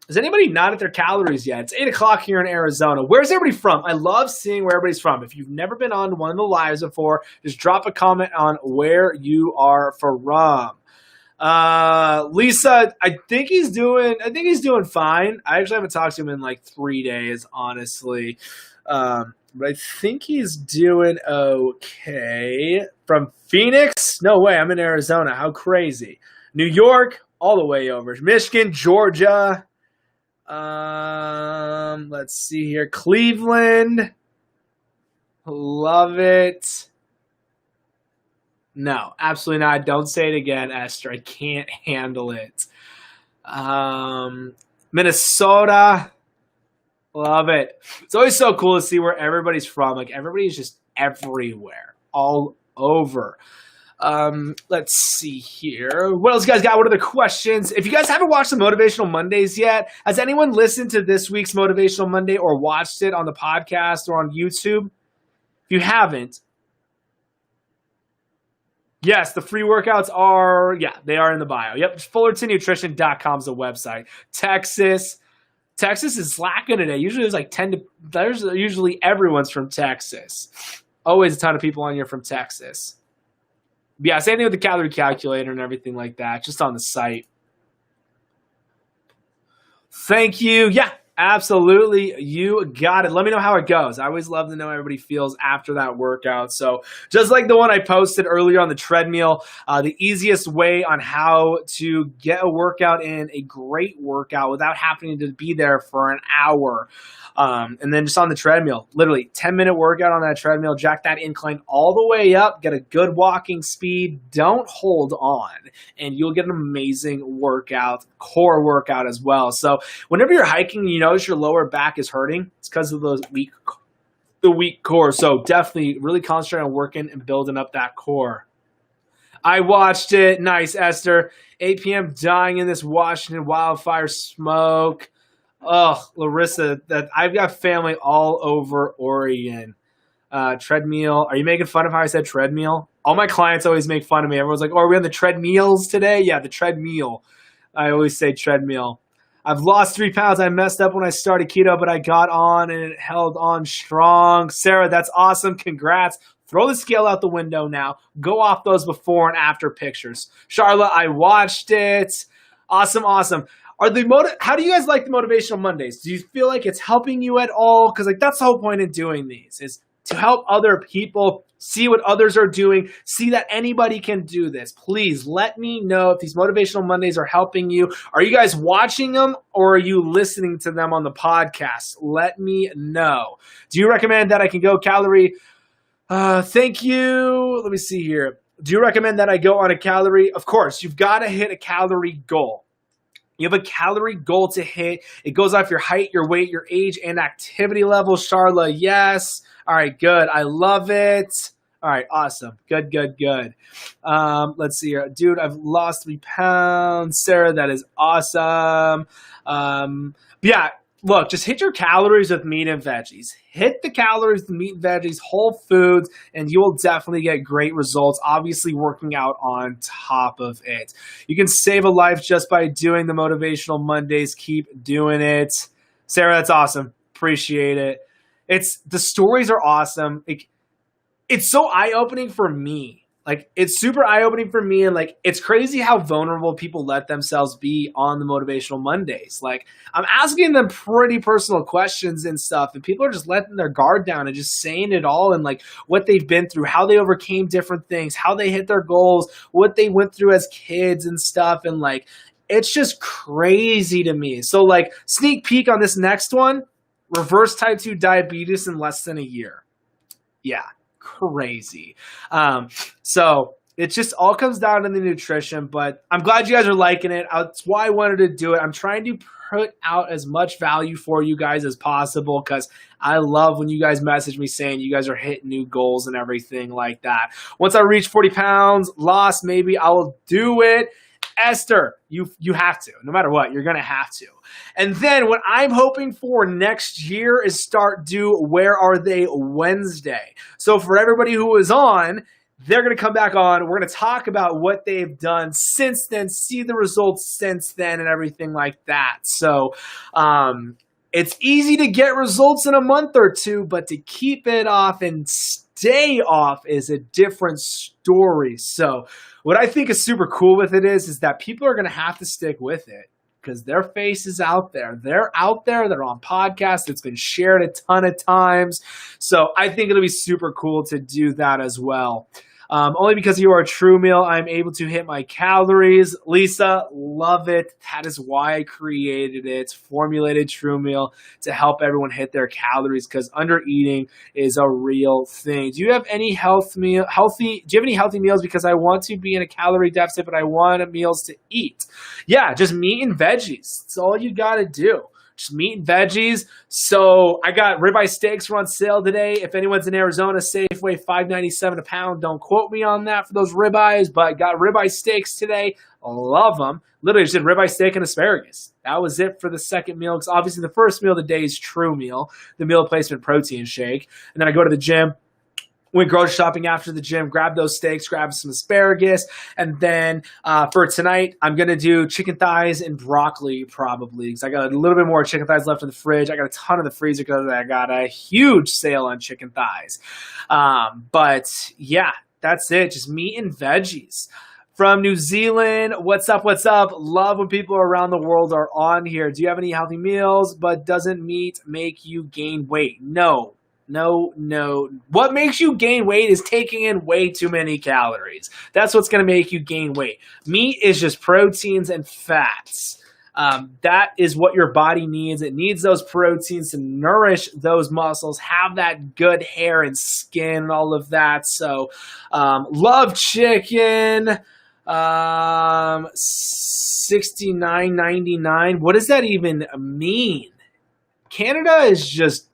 is anybody not at their calories yet? It's 8 o'clock here in Arizona. Where's everybody from? I love seeing where everybody's from. If you've never been on one of the lives before, just drop a comment on where you are from. Lisa, I think he's doing fine. I actually haven't talked to him in like 3 days, honestly. But I think he's doing okay. From Phoenix? No way, I'm in Arizona. How crazy. New York, all the way over. Michigan, Georgia. Let's see here. Cleveland. Love it. No, absolutely not. Don't say it again, Esther. I can't handle it. Minnesota. Love it. It's always so cool to see where everybody's from. Like, everybody's just everywhere, all over. Let's see here. What else you guys got? What are the questions? If you guys haven't watched the Motivational Mondays yet, has anyone listened to this week's Motivational Monday or watched it on the podcast or on YouTube? If you haven't, yes, the free workouts are, they are in the bio. Yep, FullertonNutrition.com is the website. Texas is slacking today. Usually there's like usually everyone's from Texas. Always a ton of people on here from Texas. Yeah, same thing with the calorie calculator and everything like that, just on the site. Thank you. Yeah, absolutely. You got it. Let me know how it goes. I always love to know how everybody feels after that workout. So just like the one I posted earlier on the treadmill, the easiest way on how to get a workout in, a great workout without having to be there for an hour. And then just on the treadmill, literally 10-minute workout on that treadmill, jack that incline all the way up, get a good walking speed, don't hold on, and you'll get an amazing workout, core workout as well. So whenever you're hiking and you notice your lower back is hurting, it's because of the weak core. So definitely really concentrate on working and building up that core. I watched it. Nice, Esther. 8 p.m. dying in this Washington wildfire smoke. Oh, Larissa, that I've got family all over Oregon. Treadmill. Are you making fun of how I said treadmill? All my clients always make fun of me. Everyone's like, oh, are we on the treadmills today? Yeah, the treadmill. I always say treadmill. I've lost 3 pounds. I messed up when I started keto, but I got on and it held on strong. Sarah, that's awesome. Congrats. Throw the scale out the window now. Go off those before and after pictures. Charlotte, I watched it. Awesome. How do you guys like the Motivational Mondays? Do you feel like it's helping you at all? Because that's the whole point in doing these, is to help other people see what others are doing, see that anybody can do this. Please let me know if these Motivational Mondays are helping you. Are you guys watching them or are you listening to them on the podcast? Let me know. Do you recommend that I can go calorie? Thank you. Let me see here. Do you recommend that I go on a calorie? Of course, you've got to hit a calorie goal. You have a calorie goal to hit. It goes off your height, your weight, your age, and activity level. Charla, yes. All right, good. I love it. All right, awesome. Good. Let's see here. Dude, I've lost 3 pounds. Sarah, that is awesome. Yeah, look, just hit your calories with meat and veggies. Hit the calories with meat and veggies, whole foods, and you will definitely get great results, obviously working out on top of it. You can save a life just by doing the Motivational Mondays. Keep doing it. Sarah, that's awesome. Appreciate it. The stories are awesome. It's so eye-opening for me. It's super eye-opening for me, and it's crazy how vulnerable people let themselves be on the Motivational Mondays. I'm asking them pretty personal questions and stuff, and people are just letting their guard down and just saying it all, and what they've been through, how they overcame different things, how they hit their goals, what they went through as kids and stuff, and it's just crazy to me. So sneak peek on this next one, reverse type 2 diabetes in less than a year. Yeah. Crazy. So it just all comes down to the nutrition, but I'm glad you guys are liking it. That's why I wanted to do it. I'm trying to put out as much value for you guys as possible because I love when you guys message me saying you guys are hitting new goals and everything like that. Once I reach 40 pounds lost, maybe I will do it. Esther, you have to. No matter what, you're going to have to. And then what I'm hoping for next year is start do Where Are They Wednesday. So for everybody who was on, They're going to come back on. We're going to talk about what they've done since then, see the results since then, and everything like that. So, it's easy to get results in a month or two, but to keep it off and stay off is a different story. So what I think is super cool with it is that people are going to have to stick with it because their face is out there. They're out there. They're on podcasts. It's been shared a ton of times. So I think it'll be super cool to do that as well. Only because you are a true meal, I'm able to hit my calories. Lisa, love it. That is why I created it. Formulated True Meal to help everyone hit their calories because under eating is a real thing. Do you have any healthy meals? Because I want to be in a calorie deficit, but I want meals to eat. Yeah, just meat and veggies. That's all you got to do. Just meat and veggies. So I got ribeye steaks were on sale today. If anyone's in Arizona, Safeway, $5.97 a pound. Don't quote me on that for those ribeyes, but got ribeye steaks today. Love them. Literally just did ribeye steak and asparagus. That was it for the second meal. Because obviously the first meal of the day is True Meal, the meal replacement protein shake. And then I go to the gym. Went grocery shopping after the gym, grabbed those steaks, grabbed some asparagus, and then for tonight, I'm going to do chicken thighs and broccoli probably because I got a little bit more chicken thighs left in the fridge. I got a ton of the freezer because I got a huge sale on chicken thighs. But yeah, that's it. Just meat and veggies. From New Zealand, what's up, what's up? Love when people around the world are on here. Do you have any healthy meals, but doesn't meat make you gain weight? No. What makes you gain weight is taking in way too many calories. That's what's going to make you gain weight. Meat is just proteins and fats. That is what your body needs. It needs those proteins to nourish those muscles, have that good hair and skin and all of that. So, love chicken. $69.99. What does that even mean? Canada is just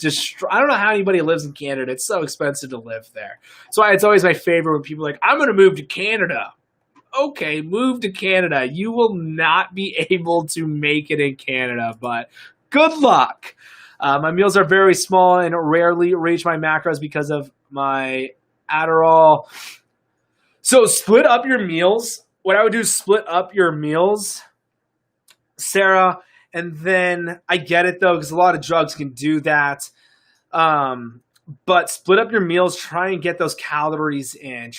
I don't know how anybody lives in Canada. It's so expensive to live there. That's why it's always my favorite when people are like, I'm going to move to Canada. Okay, move to Canada. You will not be able to make it in Canada, but good luck. My meals are very small and rarely reach my macros because of my Adderall. So split up your meals. What I would do is split up your meals, Sarah. And then I get it, though, because a lot of drugs can do that. But split up your meals. Try and get those calories in.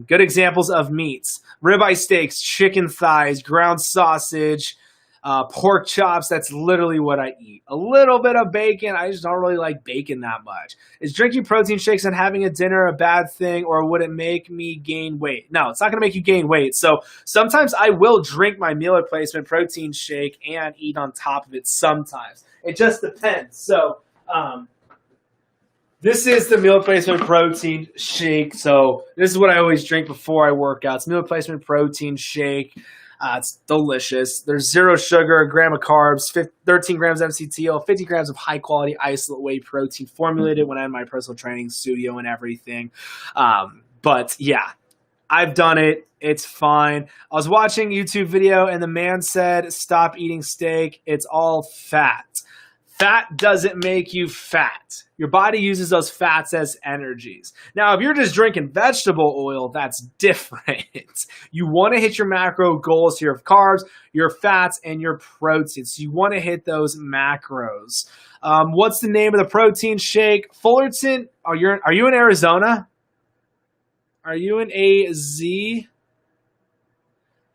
Good examples of meats. Ribeye steaks, chicken thighs, ground sausage, pork chops. That's literally what I eat. A little bit of bacon. I just don't really like bacon that much. Is drinking protein shakes and having a dinner a bad thing, or would it make me gain weight? No, it's not going to make you gain weight. So sometimes I will drink my meal replacement protein shake and eat on top of it sometimes. It just depends. So this is the meal replacement protein shake. So this is what I always drink before I work out. It's meal replacement protein shake. It's delicious. There's 0 sugar, a gram of carbs, 13 grams MCT, 50 grams of high-quality isolate whey protein formulated when I'm in my personal training studio and everything. But, yeah, I've done it. It's fine. I was watching a YouTube video, and the man said, stop eating steak. It's all fat. Fat doesn't make you fat. Your body uses those fats as energies. Now, if you're just drinking vegetable oil, that's different. You want to hit your macro goals here of carbs, your fats, and your proteins. So you want to hit those macros. What's the name of the protein shake? Fullerton, are you in Arizona? Are you in AZ?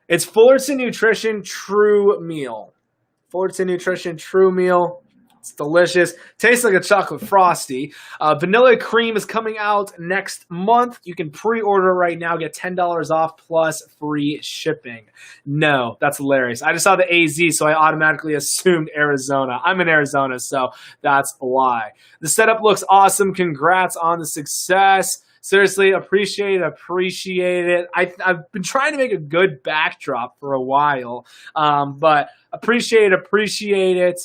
It's Fullerton Nutrition True Meal. Fullerton Nutrition True Meal. It's delicious. Tastes like a chocolate frosty. Vanilla cream is coming out next month. You can pre-order right now. Get $10 off plus free shipping. No, that's hilarious. I just saw the AZ, so I automatically assumed Arizona. I'm in Arizona, so that's why. The setup looks awesome. Congrats on the success. Seriously, appreciate it. I've been trying to make a good backdrop for a while, but appreciate it.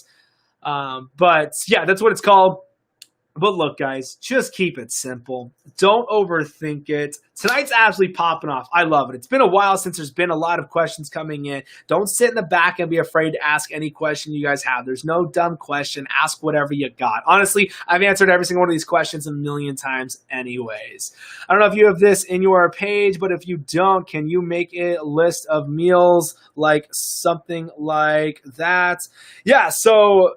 But yeah, that's what it's called. But look, guys, just keep it simple. Don't overthink it. Tonight's absolutely popping off. I love it. It's been a while since there's been a lot of questions coming in. Don't sit in the back and be afraid to ask any question you guys have. There's no dumb question. Ask whatever you got. Honestly, I've answered every single one of these questions a million times anyways. I don't know if you have this in your page, but if you don't, can you make a list of meals like something like that? Yeah, so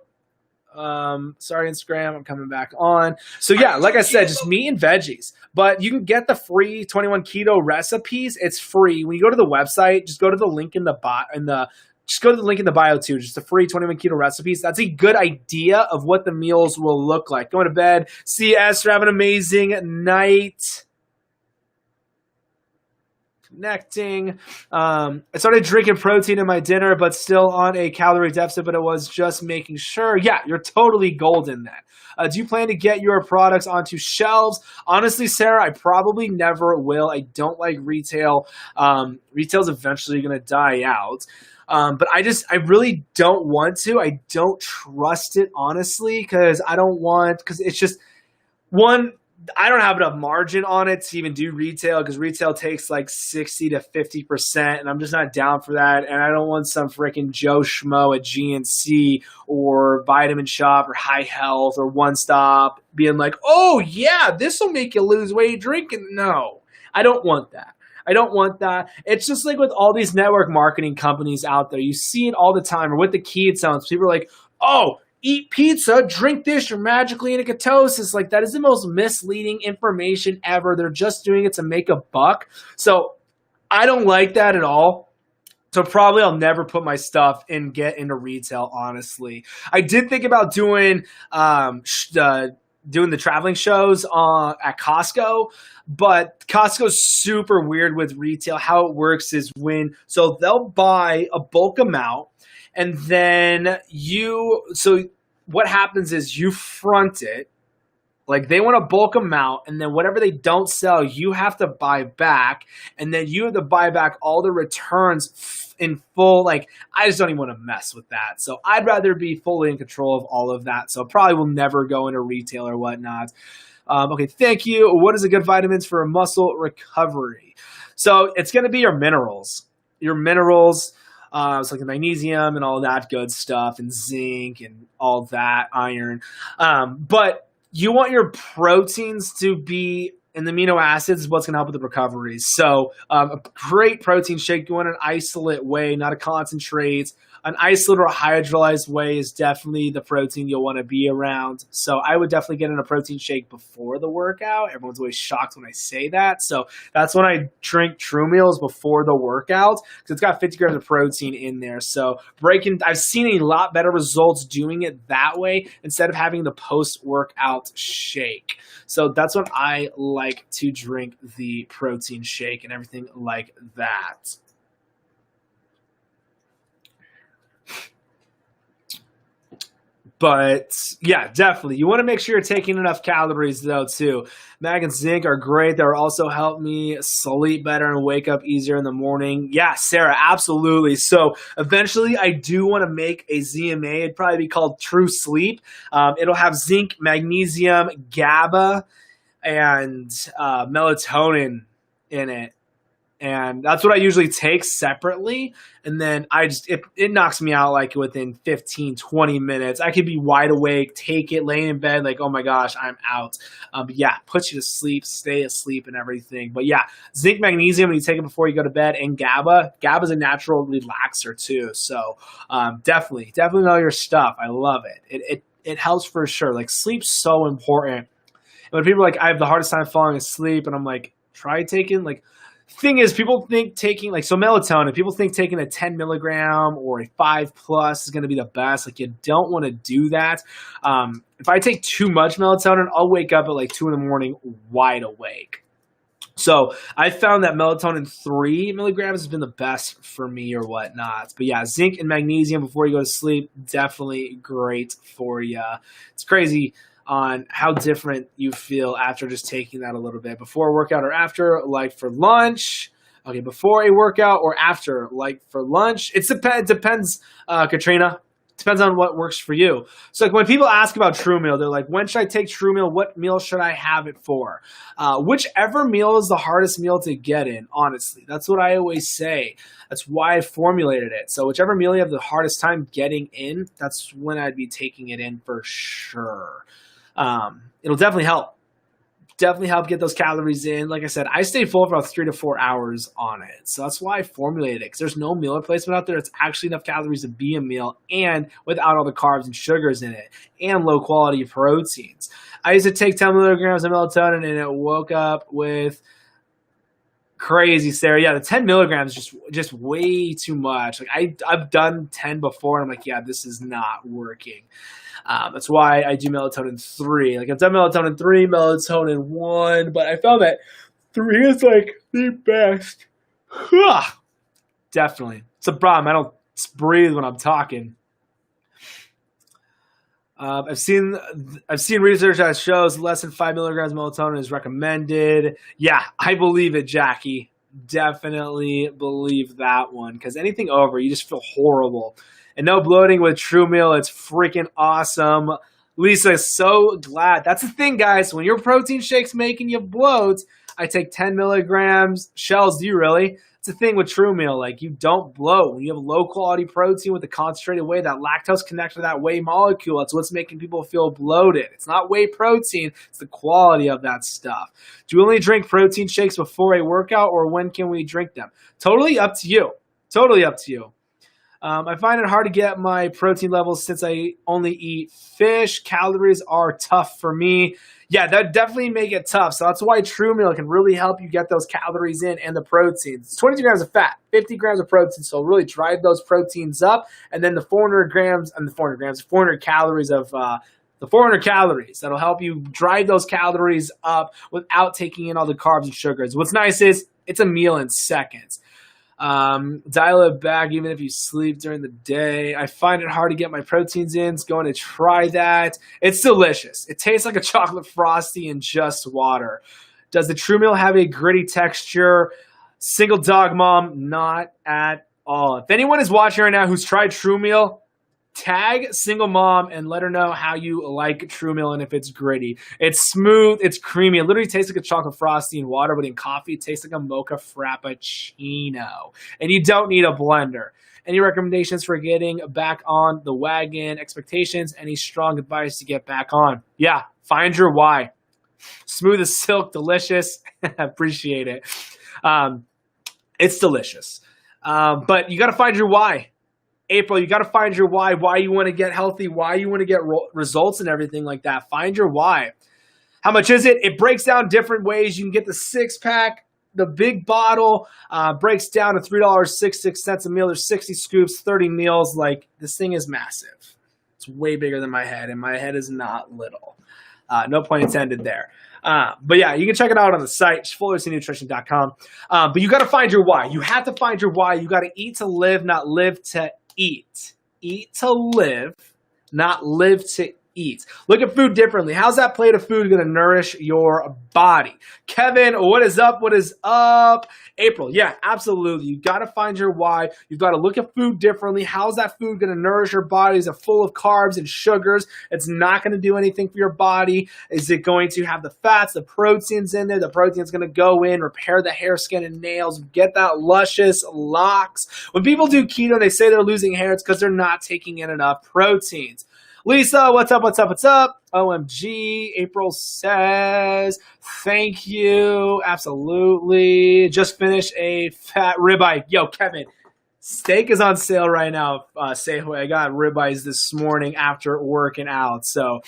sorry, Instagram, I'm coming back on. So yeah, like I said, just meat and veggies. But you can get the free 21 keto recipes. It's free. When you go to the website, just go to the link in the just go to the link in the bio too. Just the free 21 keto recipes. That's a good idea of what the meals will look like. Going to bed. See you, Esther. Have an amazing night. Connecting. I started drinking protein in my dinner, but still on a calorie deficit, but it was just making sure. Yeah, you're totally golden then. Do you plan to get your products onto shelves? Honestly, Sarah, I probably never will. I don't like retail. Retail's eventually going to die out. But I really don't want to. I don't trust it, honestly, because it's just, one, I don't have enough margin on it to even do retail because retail takes like 60 to 50%, and I'm just not down for that. And I don't want some freaking Joe Schmo at GNC or Vitamin Shop or High Health or One Stop being like, oh, yeah, this will make you lose weight drinking. No, I don't want that. I don't want that. It's just like with all these network marketing companies out there. You see it all the time. Or with the ketones, people are like, oh, eat pizza, drink this, you're magically in a ketosis. Like, that is the most misleading information ever. They're just doing it to make a buck. So I don't like that at all. So probably I'll never put my stuff and get into retail, honestly. I did think about doing the traveling shows at Costco, but Costco's super weird with retail. How it works is so they'll buy a bulk amount, and then what happens is you front it. Like, they want a bulk amount, and then whatever they don't sell, you have to buy back, and then you have to buy back all the returns in full. Like, I just don't even want to mess with that. So I'd rather be fully in control of all of that. So probably will never go into retail or whatnot. Okay, thank you. What is a good vitamins for muscle recovery? So it's going to be your minerals. Your minerals. It's like the magnesium and all that good stuff, and zinc and all that, iron. But you want your proteins to be, and the amino acids is what's going to help with the recovery. So a great protein shake, you want an isolate whey, not a concentrate. An isolate or a hydrolyzed whey is definitely the protein you'll want to be around. So I would definitely get in a protein shake before the workout. Everyone's always shocked when I say that. So that's when I drink True Meals before the workout, because it's got 50 grams of protein in there. So I've seen a lot better results doing it that way instead of having the post-workout shake. So that's when I like to drink the protein shake and everything like that. But yeah, definitely. You want to make sure you're taking enough calories though too. Mag and zinc are great. They'll also help me sleep better and wake up easier in the morning. Yeah, Sarah, absolutely. So eventually I do want to make a ZMA. It'd probably be called True Sleep. It'll have zinc, magnesium, GABA, and melatonin in it. And that's what I usually take separately. And then it knocks me out like within 15, 20 minutes. I could be wide awake, take it, laying in bed, like, oh my gosh, I'm out. But yeah, puts you to sleep, stay asleep and everything. But yeah, zinc, magnesium, when you take it before you go to bed, and GABA. GABA is a natural relaxer too. So definitely know your stuff. I love it. It helps for sure. Like, sleep's so important. And when people are like, I have the hardest time falling asleep, and I'm like, try taking like, thing is, people think taking melatonin, people think taking a 10 milligram or a 5 plus is going to be the best. Like, you don't want to do that. If I take too much melatonin, I'll wake up at like 2 in the morning wide awake. So I found that melatonin 3 milligrams has been the best for me or whatnot. But yeah, zinc and magnesium before you go to sleep, definitely great for you. It's crazy on how different you feel after just taking that a little bit. Before a workout or after, like for lunch. Okay, before a workout or after, like for lunch. It depends, Katrina. Depends on what works for you. So like when people ask about True Meal, they're like, when should I take True Meal? What meal should I have it for? Whichever meal is the hardest meal to get in, honestly. That's what I always say. That's why I formulated it. So whichever meal you have the hardest time getting in, that's when I'd be taking it in for sure. It'll definitely help. Definitely help get those calories in. Like I said, I stay full for about 3 to 4 hours on it. So that's why I formulated it, because there's no meal replacement out there that's actually enough calories to be a meal and without all the carbs and sugars in it and low quality proteins. I used to take 10 milligrams of melatonin and it woke up with crazy, Sarah. Yeah, the 10 milligrams just way too much. Like I've done 10 before and I'm like, yeah, this is not working. That's why I do melatonin 3. Like I've done melatonin 3, melatonin 1, but I found that 3 is like the best. Definitely. It's a problem. I don't breathe when I'm talking. I've seen research that shows less than 5 milligrams of melatonin is recommended. Yeah, I believe it, Jackie. Definitely believe that one, because anything over, you just feel horrible. And no bloating with True Meal. It's freaking awesome. Lisa is so glad. That's the thing, guys. When your protein shake's making you bloat, I take 10 milligrams. Shells, do you really? It's the thing with True Meal. Like, you don't bloat. When you have low-quality protein with a concentrated whey, that lactose connects to that whey molecule. That's what's making people feel bloated. It's not whey protein. It's the quality of that stuff. Do we only drink protein shakes before a workout, or when can we drink them? Totally up to you. Totally up to you. I find it hard to get my protein levels since I only eat fish. Calories are tough for me. Yeah, that definitely make it tough. So that's why True Meal can really help you get those calories in and the proteins. It's 22 grams of fat, 50 grams of protein. So really drive those proteins up. And then the 400 calories of the 400 calories. That'll help you drive those calories up without taking in all the carbs and sugars. What's nice is it's a meal in seconds. Dial it back even if you sleep during the day. I find it hard to get my proteins in. It's going to try that. It's delicious. It tastes like a chocolate frosty in just water. Does the True Meal have a gritty texture? Single dog mom, not at all. If anyone is watching right now who's tried True Meal, tag single mom and let her know how you like True Meal and if it's gritty. It's smooth, it's creamy. It literally tastes like a chocolate frosty in water, but in coffee, it tastes like a mocha frappuccino. And you don't need a blender. Any recommendations for getting back on the wagon? Expectations? Any strong advice to get back on? Yeah, find your why. Smooth as silk, delicious. Appreciate it. It's delicious. But you got to find your why. April, you got to find your why you want to get healthy, why you want to get results and everything like that. Find your why. How much is it? It breaks down different ways. You can get the 6-pack, the big bottle, breaks down to $3.66 a meal. There's 60 scoops, 30 meals. Like, this thing is massive. It's way bigger than my head, and my head is not little. No pun intended there. But yeah, you can check it out on the site, fullercitynutrition.com. But you got to find your why. You have to find your why. You got to eat to live, not live to eat. Eat to live, not live to eat. Look at food differently. How's that plate of food going to nourish your body? Kevin, what is up? What is up? April, yeah, absolutely. You got to find your why. You've got to look at food differently. How's that food going to nourish your body? Is it full of carbs and sugars? It's not going to do anything for your body. Is it going to have the fats, the proteins in there? The protein's going to go in, repair the hair, skin, and nails, get that luscious locks. When people do keto, they say they're losing hair. It's because they're not taking in enough proteins. Lisa, what's up, what's up, what's up? OMG, April says, thank you, absolutely. Just finished a fat ribeye. Yo, Kevin, steak is on sale right now. Safeway. I got ribeyes this morning after working out, so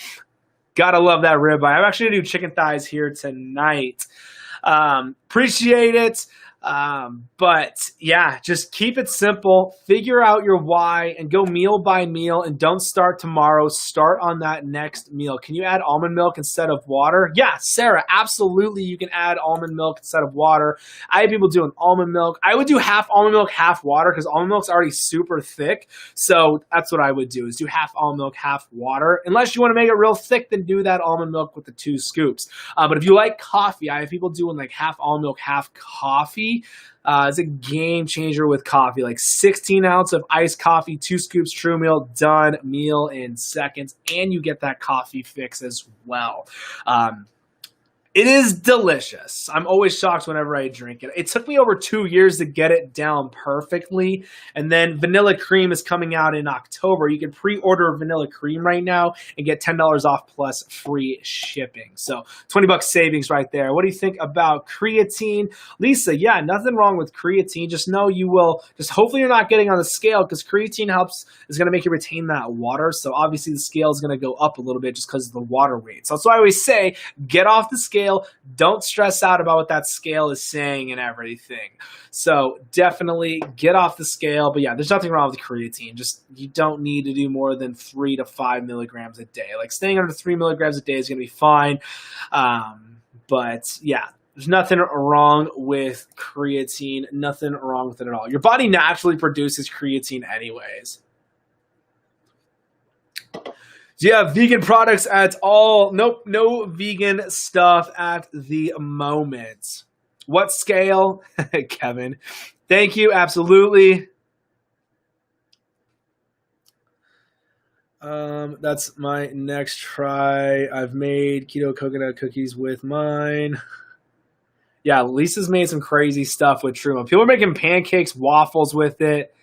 gotta love that ribeye. I'm actually gonna do chicken thighs here tonight. Appreciate it. But yeah, just keep it simple, figure out your why and go meal by meal, and don't start tomorrow. Start on that next meal. Can you add almond milk instead of water? Yeah, Sarah, absolutely. You can add almond milk instead of water. I have people doing almond milk. I would do half almond milk, half water, because almond milk's already super thick. So that's what I would do, is do half almond milk, half water. Unless you want to make it real thick, then do that almond milk with the 2 scoops. But if you like coffee, I have people doing like half almond milk, half coffee. coffee. It's a game changer with coffee. Like 16 ounce of iced coffee, 2 scoops True Meal, done. Meal in seconds, and you get that coffee fix as well. It is delicious. I'm always shocked whenever I drink it. It took me over 2 years to get it down perfectly. And then vanilla cream is coming out in October. You can pre-order vanilla cream right now and get $10 off plus free shipping. So $20 savings right there. What do you think about creatine? Lisa, yeah, nothing wrong with creatine. Just know you will, just hopefully you're not getting on the scale, because creatine is going to make you retain that water. So obviously the scale is going to go up a little bit just because of the water weight. So that's why I always say, get off the scale. Don't stress out about what that scale is saying and everything. So definitely get off the scale. But yeah, there's nothing wrong with creatine. Just you don't need to do more than 3 to 5 milligrams a day. Like staying under 3 milligrams a day is going to be fine. But yeah, there's nothing wrong with creatine. Nothing wrong with it at all. Your body naturally produces creatine anyways. Do you have vegan products at all? Nope, no vegan stuff at the moment. What scale? Kevin. Thank you, absolutely. That's my next try. I've made keto coconut cookies with mine. Yeah, Lisa's made some crazy stuff with Truma. People are making pancakes, waffles with it.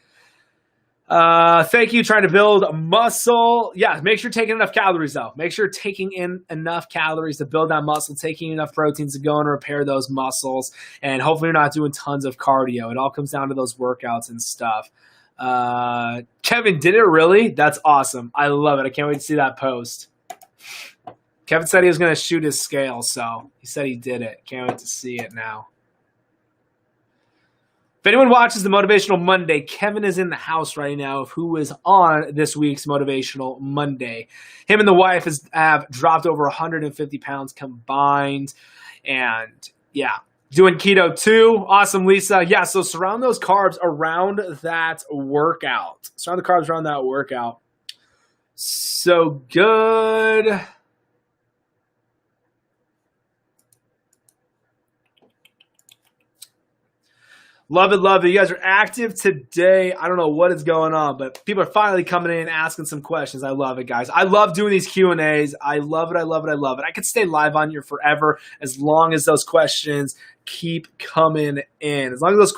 Thank you. Trying to build muscle. Yeah, make sure you're taking enough calories though. Make sure you're taking in enough calories to build that muscle, taking enough proteins to go and repair those muscles, and hopefully you're not doing tons of cardio. It all comes down to those workouts and stuff. Kevin, did it really? That's awesome. I love it. I can't wait to see that post. Kevin said he was going to shoot his scale, so he said he did it. Can't wait to see it now. If anyone watches the Motivational Monday, Kevin is in the house right now of who is on this week's Motivational Monday. Him and the wife have dropped over 150 pounds combined. And yeah, doing keto too. Awesome, Lisa. Yeah, so surround those carbs around that workout. Surround the carbs around that workout. So good. Love it, love it. You guys are active today. I don't know what is going on, but people are finally coming in asking some questions. I love it, guys. I love doing these Q&As. I love it, I love it, I love it. I could stay live on here forever as long as those questions keep coming in. As long as those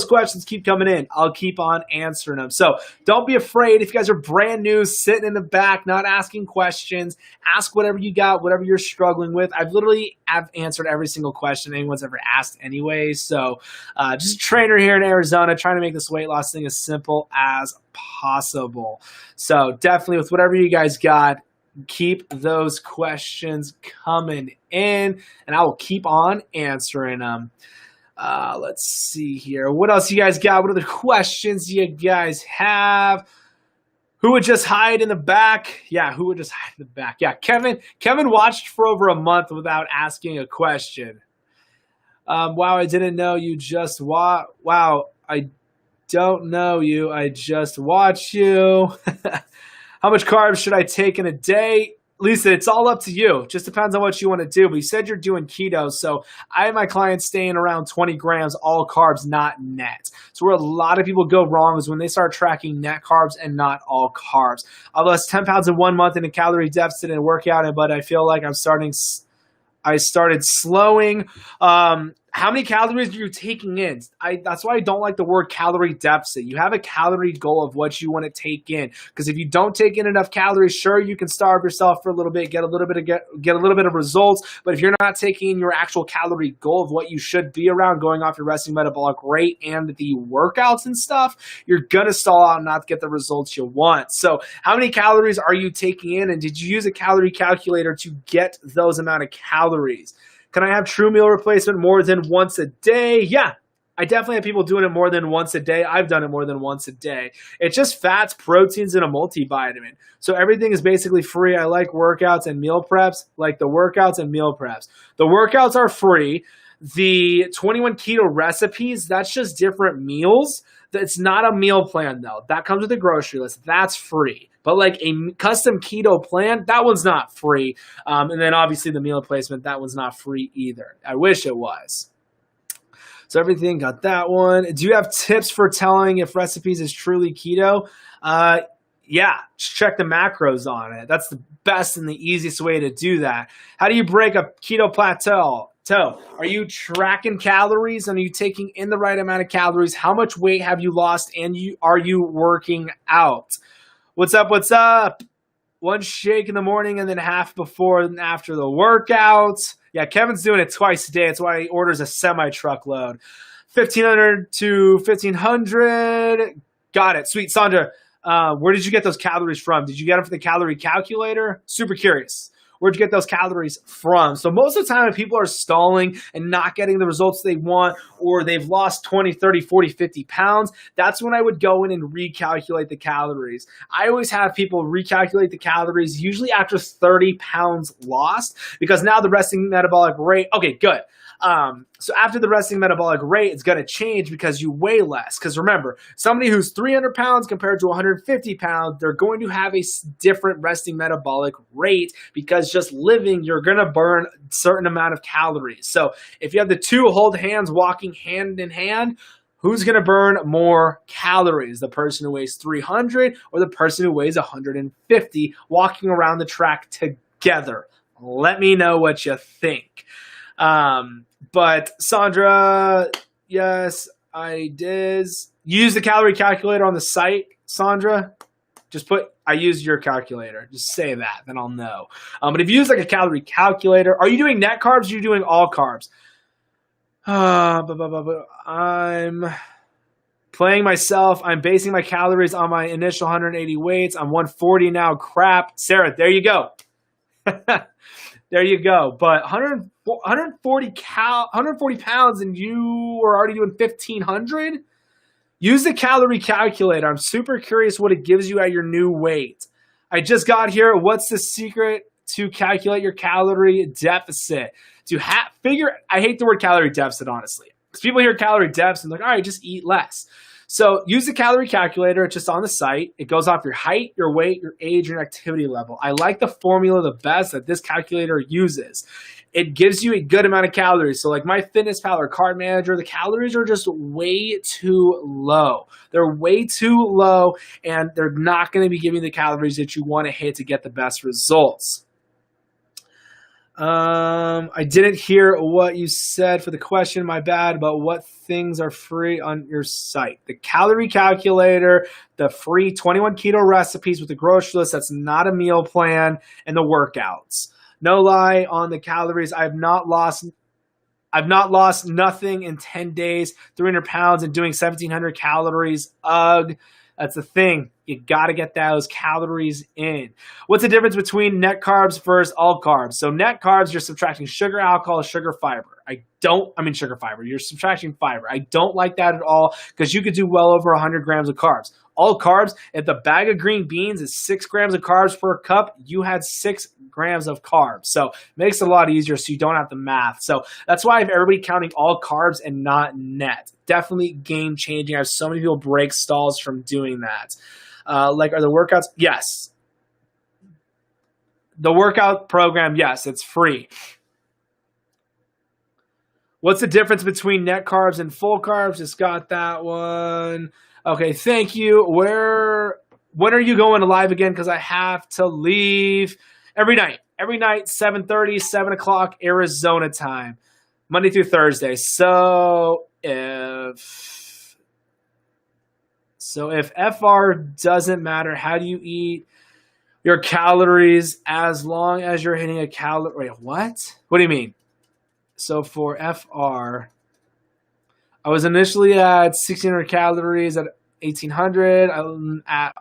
questions keep coming in, I'll keep on answering them. So don't be afraid. If you guys are brand new, sitting in the back, not asking questions, ask whatever you got, whatever you're struggling with. I've answered every single question anyone's ever asked anyway. So just a trainer here in Arizona trying to make this weight loss thing as simple as possible. So definitely with whatever you guys got, keep those questions coming in, and I will keep on answering them. Let's see here. What else you guys got? What other questions you guys have? Who would just hide in the back? Yeah, who would just hide in the back? Yeah, Kevin watched for over a month without asking a question. Wow, I didn't know you just Wow, I don't know you. I just watched you. How much carbs should I take in a day? Lisa, it's all up to you. Just depends on what you want to do. But you said you're doing keto, so I have my clients staying around 20 grams, all carbs, not net. So where a lot of people go wrong is when they start tracking net carbs and not all carbs. I lost 10 pounds in 1 month in a calorie deficit and workout, but I feel like I started slowing. How many calories are you taking in? That's why I don't like the word calorie deficit. You have a calorie goal of what you want to take in. Because if you don't take in enough calories, sure, you can starve yourself for a little bit, get a little bit of results. But if you're not taking in your actual calorie goal of what you should be around, going off your resting metabolic rate and the workouts and stuff, you're gonna stall out and not get the results you want. So how many calories are you taking in? And did you use a calorie calculator to get those amount of calories? Can I have True Meal replacement more than once a day? Yeah, I definitely have people doing it more than once a day. I've done it more than once a day. It's just fats, proteins, and a multivitamin. So everything is basically free. I like workouts and meal preps, like the workouts and meal preps. The workouts are free. The 21 keto recipes, that's just different meals. It's not a meal plan, though. That comes with a grocery list. That's free. But like a custom keto plan, that one's not free. And then obviously the meal replacement, that one's not free either. I wish it was. So everything got that one. Do you have tips for telling if recipes is truly keto? Yeah, just check the macros on it. That's the best and the easiest way to do that. How do you break a keto plateau? Are you tracking calories and are you taking in the right amount of calories? How much weight have you lost and are you working out? What's up? What's up? One shake in the morning and then half before and after the workout. Yeah, Kevin's doing it twice a day. That's why he orders a semi-truckload. 1,500 to 1,500. Got it. Sweet. Sandra, where did you get those calories from? Did you get them from the calorie calculator? Super curious. Where'd you get those calories from? So most of the time, if people are stalling and not getting the results they want, or they've lost 20, 30, 40, 50 pounds, that's when I would go in and recalculate the calories. I always have people recalculate the calories, usually after 30 pounds lost, because now the resting metabolic rate, okay, good. So after the resting metabolic rate, it's going to change because you weigh less. Because remember, somebody who's 300 pounds compared to 150 pounds, they're going to have a different resting metabolic rate because just living, you're going to burn a certain amount of calories. So if you have the two hold hands walking hand in hand, who's going to burn more calories? The person who weighs 300 or the person who weighs 150 walking around the track together? Let me know what you think. But Sandra, yes, I did. Use the calorie calculator on the site, Sandra. Just I used your calculator. Just say that, then I'll know. But if you use like a calorie calculator, are you doing net carbs or are you doing all carbs? I'm playing myself. I'm basing my calories on my initial 180 weights. I'm 140 now. Crap. Sarah, there you go. There you go. But 140 pounds and you are already doing 1,500? Use the calorie calculator. I'm super curious what it gives you at your new weight. I just got here. What's the secret to calculate your calorie deficit? I hate the word calorie deficit, honestly. Because people hear calorie deficit and they're like, all right, just eat less. So use the calorie calculator. It's just on the site. It goes off your height, your weight, your age, and your activity level. I like the formula the best that this calculator uses. It gives you a good amount of calories. So like MyFitnessPal or Card Manager, the calories are just way too low. They're way too low, and they're not going to be giving the calories that you want to hit to get the best results. I didn't hear what you said for the question, my bad, but what things are free on your site? The calorie calculator, the free 21 keto recipes with the grocery list that's not a meal plan, and the workouts. No lie on the calories. I've not lost nothing in 10 days, 300 pounds and doing 1,700 calories. Ugh. That's the thing. You got to get those calories in. What's the difference between net carbs versus all carbs? So net carbs, you're subtracting sugar, alcohol, sugar, fiber. Sugar fiber. You're subtracting fiber. I don't like that at all because you could do well over 100 grams of carbs. All carbs, if the bag of green beans is 6 grams of carbs per cup, you had 6 grams of carbs. So it makes it a lot easier so you don't have the math. So that's why I have everybody counting all carbs and not net. Definitely game changing. I have so many people break stalls from doing that. Are the workouts? Yes. The workout program, yes, it's free. What's the difference between net carbs and full carbs? Just got that one. Okay, thank you. When are you going live again? Because I have to leave every night. Every night, 7:30, 7 o'clock Arizona time, Monday through Thursday. So if FR doesn't matter, how do you eat your calories as long as you're hitting a calorie? Wait, what? What do you mean? So for FR, I was initially at 1,600 calories at 1,800. I'm at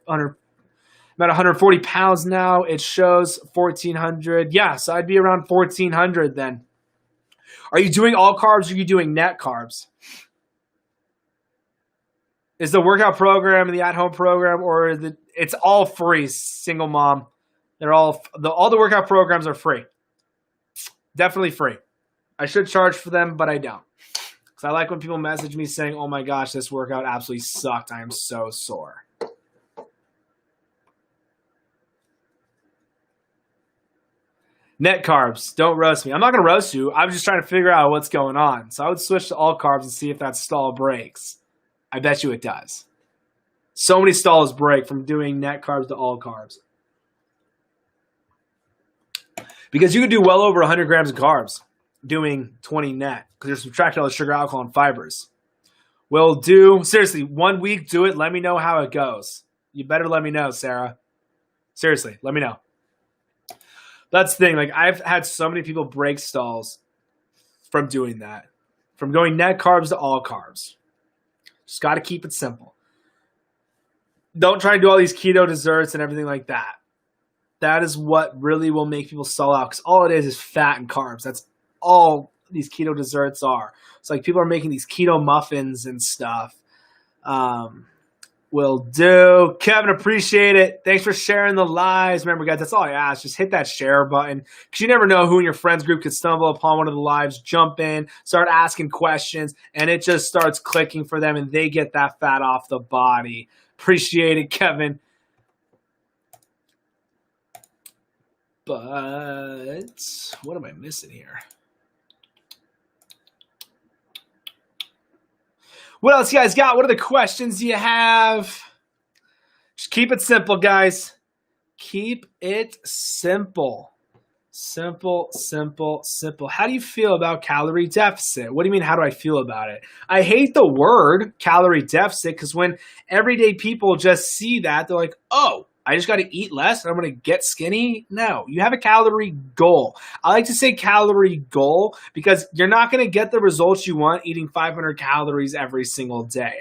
140 pounds now. It shows 1,400. Yeah, so I'd be around 1,400 then. Are you doing all carbs or are you doing net carbs? Is the workout program and the at-home program, or it's all free, single mom? They're all the workout programs are free. Definitely free. I should charge for them, but I don't. Because I like when people message me saying, oh my gosh, this workout absolutely sucked. I am so sore. Net carbs. Don't roast me. I'm not going to roast you. I'm just trying to figure out what's going on. So I would switch to all carbs and see if that stall breaks. I bet you it does. So many stalls break from doing net carbs to all carbs. Because you could do well over 100 grams of carbs doing 20 net because you're subtracting all the sugar, alcohol, and fibers. We'll do, seriously, 1 week, do it. Let me know how it goes. You better let me know, Sarah. Seriously, let me know. That's the thing. Like, I've had so many people break stalls from doing that, from going net carbs to all carbs. Just got to keep it simple. Don't try to do all these keto desserts and everything like that. That is what really will make people stall out because all it is fat and carbs. That's all these keto desserts are. It's like people are making these keto muffins and stuff. Will do. Kevin, appreciate it. Thanks for sharing the lives. Remember, guys, that's all I ask. Just hit that share button because you never know who in your friends group could stumble upon one of the lives, jump in, start asking questions, and it just starts clicking for them, and they get that fat off the body. Appreciate it, Kevin. But what am I missing here? What else you guys got? What are the questions you have? Just keep it simple, guys. Keep it simple. Simple, simple, simple. How do you feel about calorie deficit? What do you mean, how do I feel about it? I hate the word calorie deficit because when everyday people just see that, they're like, oh, I just got to eat less and I'm going to get skinny. No, you have a calorie goal. I like to say calorie goal because you're not going to get the results you want eating 500 calories every single day.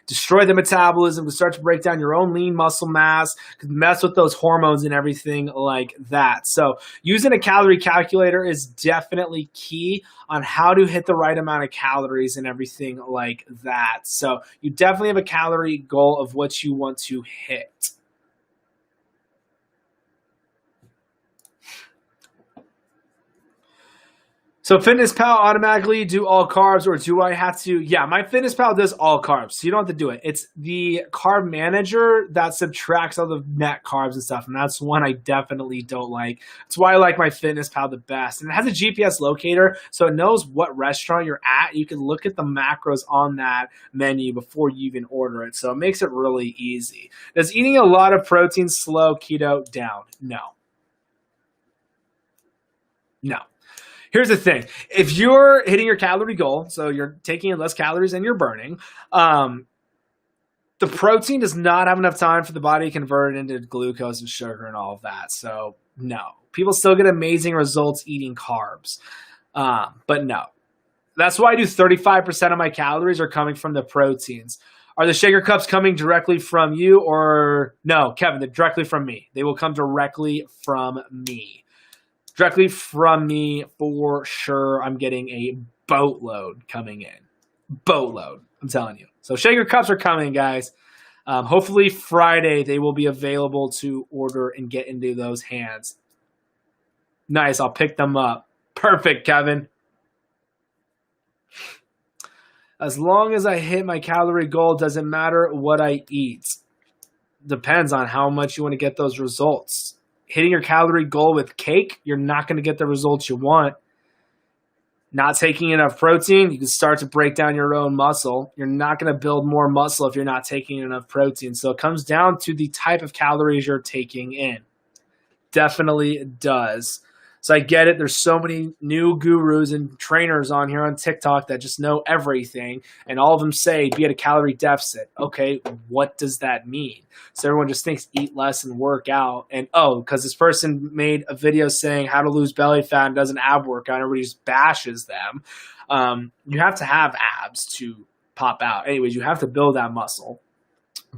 Destroy the metabolism, to start to break down your own lean muscle mass, mess with those hormones and everything like that. So using a calorie calculator is definitely key on how to hit the right amount of calories and everything like that. So you definitely have a calorie goal of what you want to hit. So FitnessPal automatically do all carbs, or do I have to? Yeah, my FitnessPal does all carbs, so you don't have to do it. It's the carb manager that subtracts all the net carbs and stuff, and that's one I definitely don't like. That's why I like my FitnessPal the best. And it has a GPS locator, so it knows what restaurant you're at. You can look at the macros on that menu before you even order it, so it makes it really easy. Does eating a lot of protein slow keto down? No. No. Here's the thing. If you're hitting your calorie goal, so you're taking in less calories than you're burning, the protein does not have enough time for the body to convert it into glucose and sugar and all of that. So no. People still get amazing results eating carbs. But no. That's why I do 35% of my calories are coming from the proteins. Are the shaker cups coming directly from you or no, Kevin, they're directly from me. They will come directly from me. Directly from me for sure. I'm getting a boatload coming in. Boatload, I'm telling you. So shaker cups are coming, guys. Hopefully Friday they will be available to order and get into those hands. Nice, I'll pick them up. Perfect, Kevin. As long as I hit my calorie goal, doesn't matter what I eat. Depends on how much you want to get those results. Hitting your calorie goal with cake, you're not going to get the results you want. Not taking enough protein, you can start to break down your own muscle. You're not going to build more muscle if you're not taking enough protein. So it comes down to the type of calories you're taking in. Definitely does. So I get it. There's so many new gurus and trainers on here on TikTok that just know everything. And all of them say, be at a calorie deficit. Okay, what does that mean? So everyone just thinks eat less and work out. And because this person made a video saying how to lose belly fat and does an ab workout, everybody just bashes them. You have to have abs to pop out. Anyways, you have to build that muscle.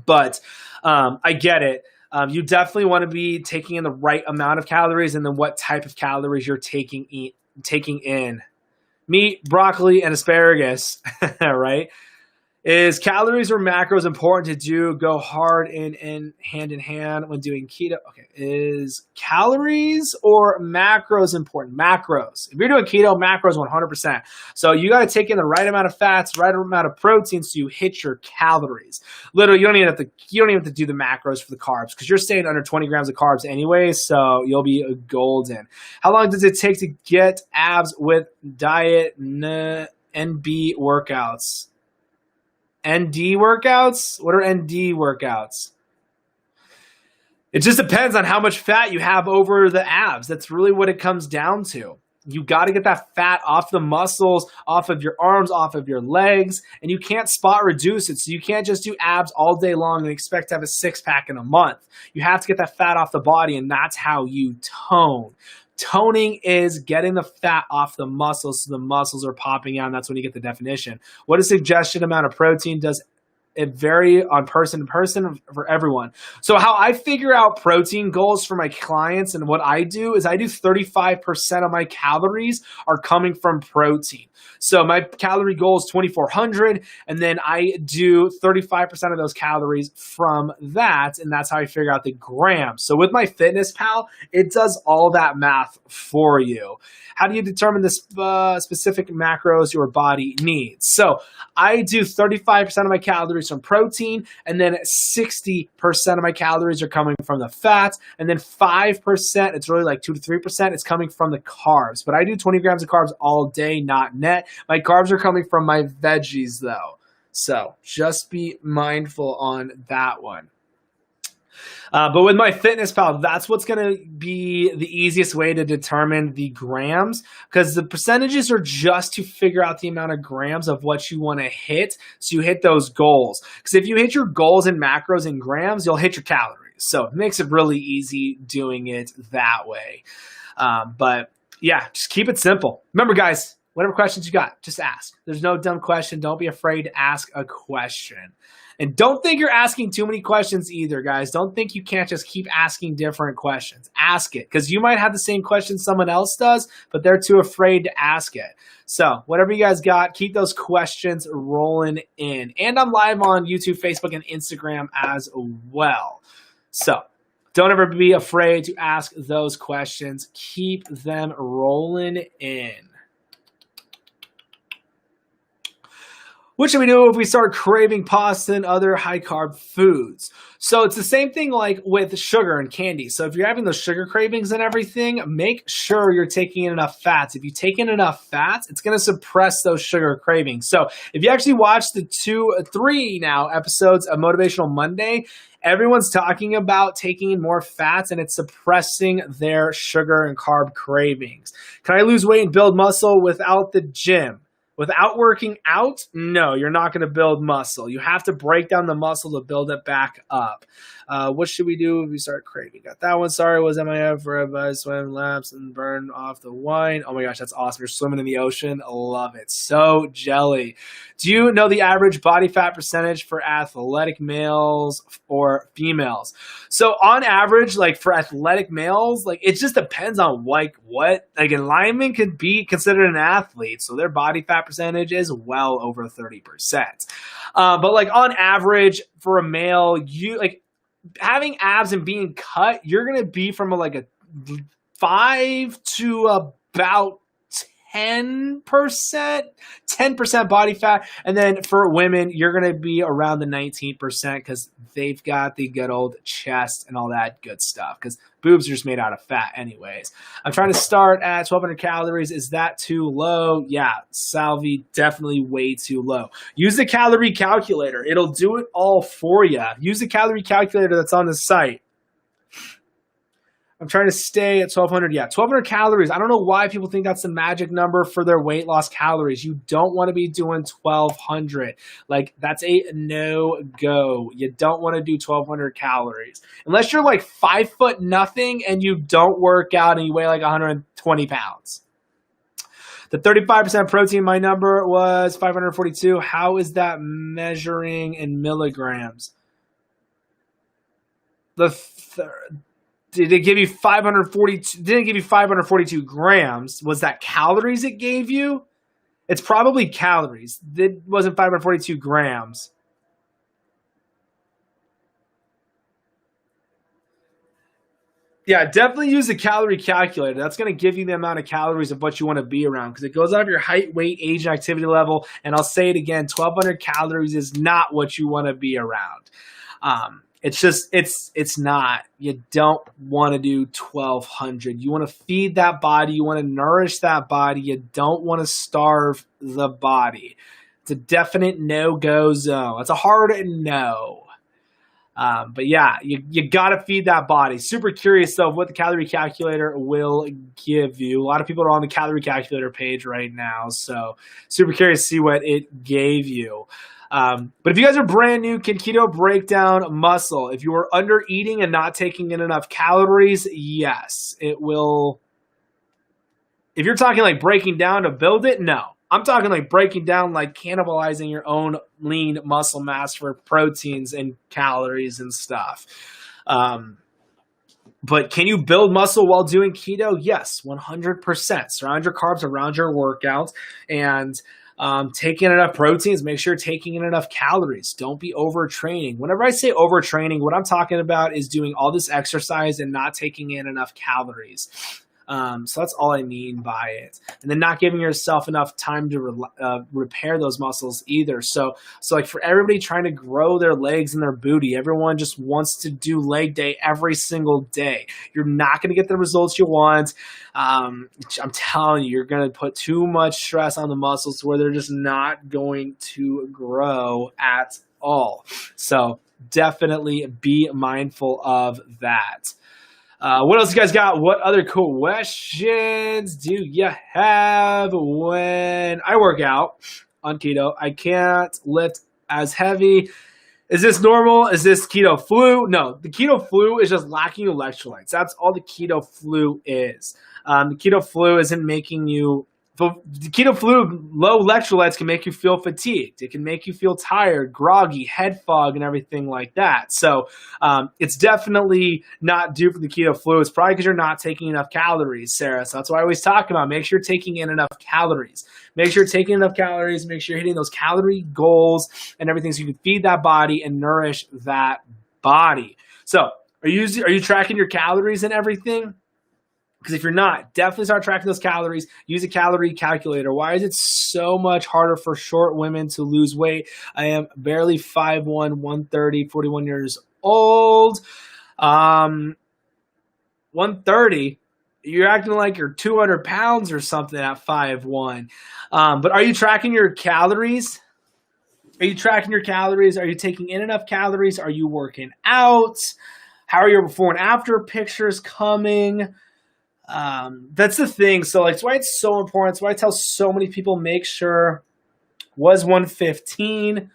But I get it. You definitely want to be taking in the right amount of calories and then what type of calories you're taking in. Meat, broccoli, and asparagus, right? Is calories or macros important to do? Go hard in hand in hand when doing keto. Okay, is calories or macros important? Macros. If you're doing keto, macros 100%. So you got to take in the right amount of fats, right amount of protein, so you hit your calories. Literally, you don't even have to do the macros for the carbs because you're staying under 20 grams of carbs anyway. So you'll be golden. How long does it take to get abs with diet NB workouts? ND workouts? What are ND workouts? It just depends on how much fat you have over the abs. That's really what it comes down to. You got to get that fat off the muscles, off of your arms, off of your legs, and you can't spot reduce it. So you can't just do abs all day long and expect to have a six-pack in a month. You have to get that fat off the body, and that's how you tone. Toning is getting the fat off the muscles so the muscles are popping out, and that's when you get the definition. What is suggested amount of protein? Does it vary on person to person for everyone? So how I figure out protein goals for my clients and what I do is I do 35% of my calories are coming from protein. So my calorie goal is 2,400, and then I do 35% of those calories from that, and that's how I figure out the grams. So with my Fitness Pal, it does all that math for you. How do you determine the specific macros your body needs? So I do 35% of my calories from protein, and then 60% of my calories are coming from the fats, and then 5%, it's really like 2 to 3%, it's coming from the carbs. But I do 20 grams of carbs all day, not net. My carbs are coming from my veggies, though. So just be mindful on that one. But with my Fitness Pal, that's what's going to be the easiest way to determine the grams, because the percentages are just to figure out the amount of grams of what you want to hit, so you hit those goals. Because if you hit your goals in macros and grams, you'll hit your calories. So it makes it really easy doing it that way. But yeah, just keep it simple. Remember, guys, whatever questions you got, just ask. There's no dumb question. Don't be afraid to ask a question. And don't think you're asking too many questions either, guys. Don't think you can't just keep asking different questions. Ask it, because you might have the same question someone else does, but they're too afraid to ask it. So whatever you guys got, keep those questions rolling in. And I'm live on YouTube, Facebook, and Instagram as well. So don't ever be afraid to ask those questions. Keep them rolling in. What should we do if we start craving pasta and other high-carb foods? So it's the same thing like with sugar and candy. So if you're having those sugar cravings and everything, make sure you're taking in enough fats. If you take in enough fats, it's going to suppress those sugar cravings. So if you actually watch the 3 now episodes of Motivational Monday, everyone's talking about taking in more fats, and it's suppressing their sugar and carb cravings. Can I lose weight and build muscle without the gym? Without working out, no, you're not going to build muscle. You have to break down the muscle to build it back up. What should we do if we start craving? Got that one. Sorry, was MIF for everybody swim laps and burn off the wine. Oh my gosh, that's awesome. You're swimming in the ocean. Love it. So jelly. Do you know the average body fat percentage for athletic males or females? So on average, like for athletic males, like it just depends on like what, like a lineman could be considered an athlete. So their body fat percentage is well over 30%. But like on average for a male, you like having abs and being cut, you're going to be from like a 5 to about 10% body fat. And then for women, you're going to be around the 19% because they've got the good old chest and all that good stuff, because boobs are just made out of fat anyways. I'm trying to start at 1,200 calories. Is that too low? Yeah, Salvi, definitely way too low. Use the calorie calculator. It'll do it all for you. Use the calorie calculator that's on the site. I'm trying to stay at 1,200. Yeah, 1,200 calories. I don't know why people think that's the magic number for their weight loss calories. You don't want to be doing 1,200. Like, that's a no-go. You don't want to do 1,200 calories. Unless you're like 5'0" and you don't work out and you weigh like 120 pounds. The 35% protein, my number was 542. How is that measuring in milligrams? Did it give you 542? Didn't give you 542 grams. Was that calories it gave you? It's probably calories. It wasn't 542 grams. Yeah, definitely use the calorie calculator. That's going to give you the amount of calories of what you want to be around because it goes off your height, weight, age, and activity level. And I'll say it again, 1,200 calories is not what you want to be around. It's just it's not. You don't want to do 1,200. You want to feed that body. You want to nourish that body. You don't want to starve the body. It's a definite no-go zone. It's a hard no. But yeah, you got to feed that body. Super curious though of what the calorie calculator will give you. A lot of people are on the calorie calculator page right now, so super curious to see what it gave you. But if you guys are brand new, can keto break down muscle? If you are under eating and not taking in enough calories, yes, it will. If you're talking like breaking down to build it, no. I'm talking like breaking down, like cannibalizing your own lean muscle mass for proteins and calories and stuff. But can you build muscle while doing keto? Yes, 100%. Surround your carbs around your workouts and take in enough proteins. Make sure you're taking in enough calories. Don't be overtraining. Whenever I say overtraining, what I'm talking about is doing all this exercise and not taking in enough calories. So that's all I mean by it. And then not giving yourself enough time to repair those muscles either. So like for everybody trying to grow their legs and their booty, everyone just wants to do leg day every single day. You're not going to get the results you want. I'm telling you, you're going to put too much stress on the muscles to where they're just not going to grow at all. So definitely be mindful of that. What else you guys got? What other questions do you have? When I work out on keto, I can't lift as heavy. Is this normal? Is this keto flu? No, the keto flu is just lacking electrolytes. That's all the keto flu is. The keto flu isn't making you. The keto flu, low electrolytes can make you feel fatigued. It can make you feel tired, groggy, head fog, and everything like that. So it's definitely not due for the keto flu. It's probably because you're not taking enough calories, Sarah. So that's why I always talk about make sure you're taking in enough calories. Make sure you're taking enough calories. Make sure you're hitting those calorie goals and everything so you can feed that body and nourish that body. So are you tracking your calories and everything? Because if you're not, definitely start tracking those calories. Use a calorie calculator. Why is it so much harder for short women to lose weight? I am barely 5'1", 130, 41 years old. 130, you're acting like you're 200 pounds or something at 5'1". But are you tracking your calories? Are you tracking your calories? Are you taking in enough calories? Are you working out? How are your before and after pictures coming? That's the thing. So like, that's why it's so important. That's why I tell so many people, make sure was 115.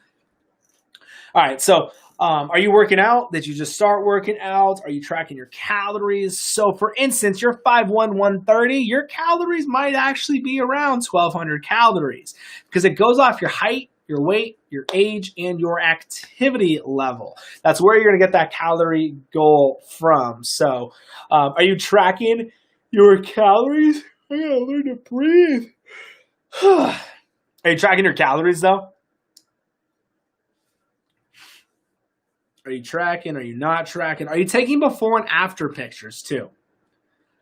All right. So, are you working out? Did you just start working out? Are you tracking your calories? So for instance, you're 5'1", 130, your calories might actually be around 1,200 calories because it goes off your height, your weight, your age, and your activity level. That's where you're going to get that calorie goal from. So, are you tracking your calories? I gotta learn to breathe. Are you tracking your calories though? Are you tracking? Are you not tracking? Are you taking before and after pictures too?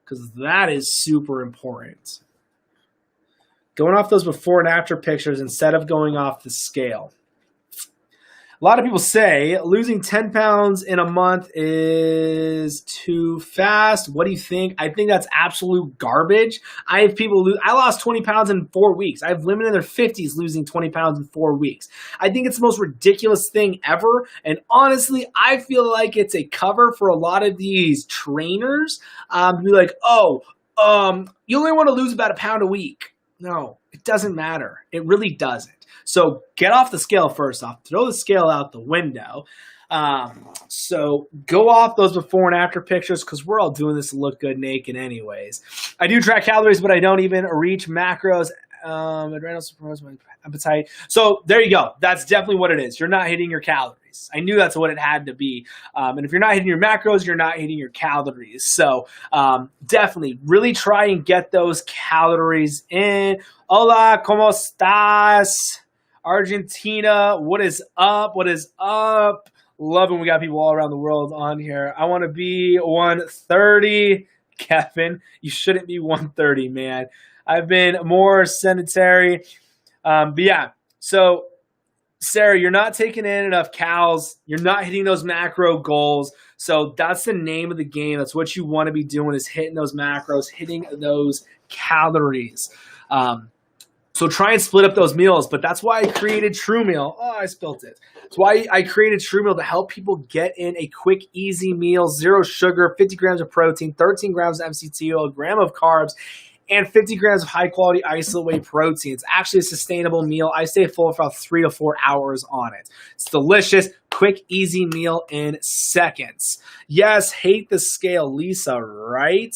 Because that is super important. Going off those before and after pictures instead of going off the scale. A lot of people say losing 10 pounds in a month is too fast. What do you think? I think that's absolute garbage. I have people I lost 20 pounds in 4 weeks. I have women in their 50s losing 20 pounds in 4 weeks. I think it's the most ridiculous thing ever. And honestly, I feel like it's a cover for a lot of these trainers to be like, you only want to lose about a pound a week. No, it doesn't matter. It really doesn't. So get off the scale first off. Throw the scale out the window. So go off those before and after pictures because we're all doing this to look good naked anyways. I do track calories, but I don't even reach macros. Adrenal suppress my appetite. So there you go. That's definitely what it is. You're not hitting your calories. calories. I knew that's what it had to be. And if you're not hitting your macros, you're not hitting your calories. So definitely really try and get those calories in. Hola, ¿cómo estás? Argentina, what is up? What is up? Loving we got people all around the world on here. I want to be 130. Kevin, you shouldn't be 130, man. I've been more sedentary. But yeah, so Sarah, you're not taking in enough calories. You're not hitting those macro goals. So that's the name of the game. That's what you want to be doing, is hitting those macros, hitting those calories. So try and split up those meals. But that's why I created True Meal. Oh, I spilt it. That's why I created True Meal, to help people get in a quick, easy meal, 0 sugar, 50 grams of protein, 13 grams of MCT oil, a gram of carbs, and 50 grams of high-quality isolate whey protein. It's actually a sustainable meal. I stay full for about 3 to 4 hours on it. It's delicious, quick, easy meal in seconds. Yes, hate the scale, Lisa, right?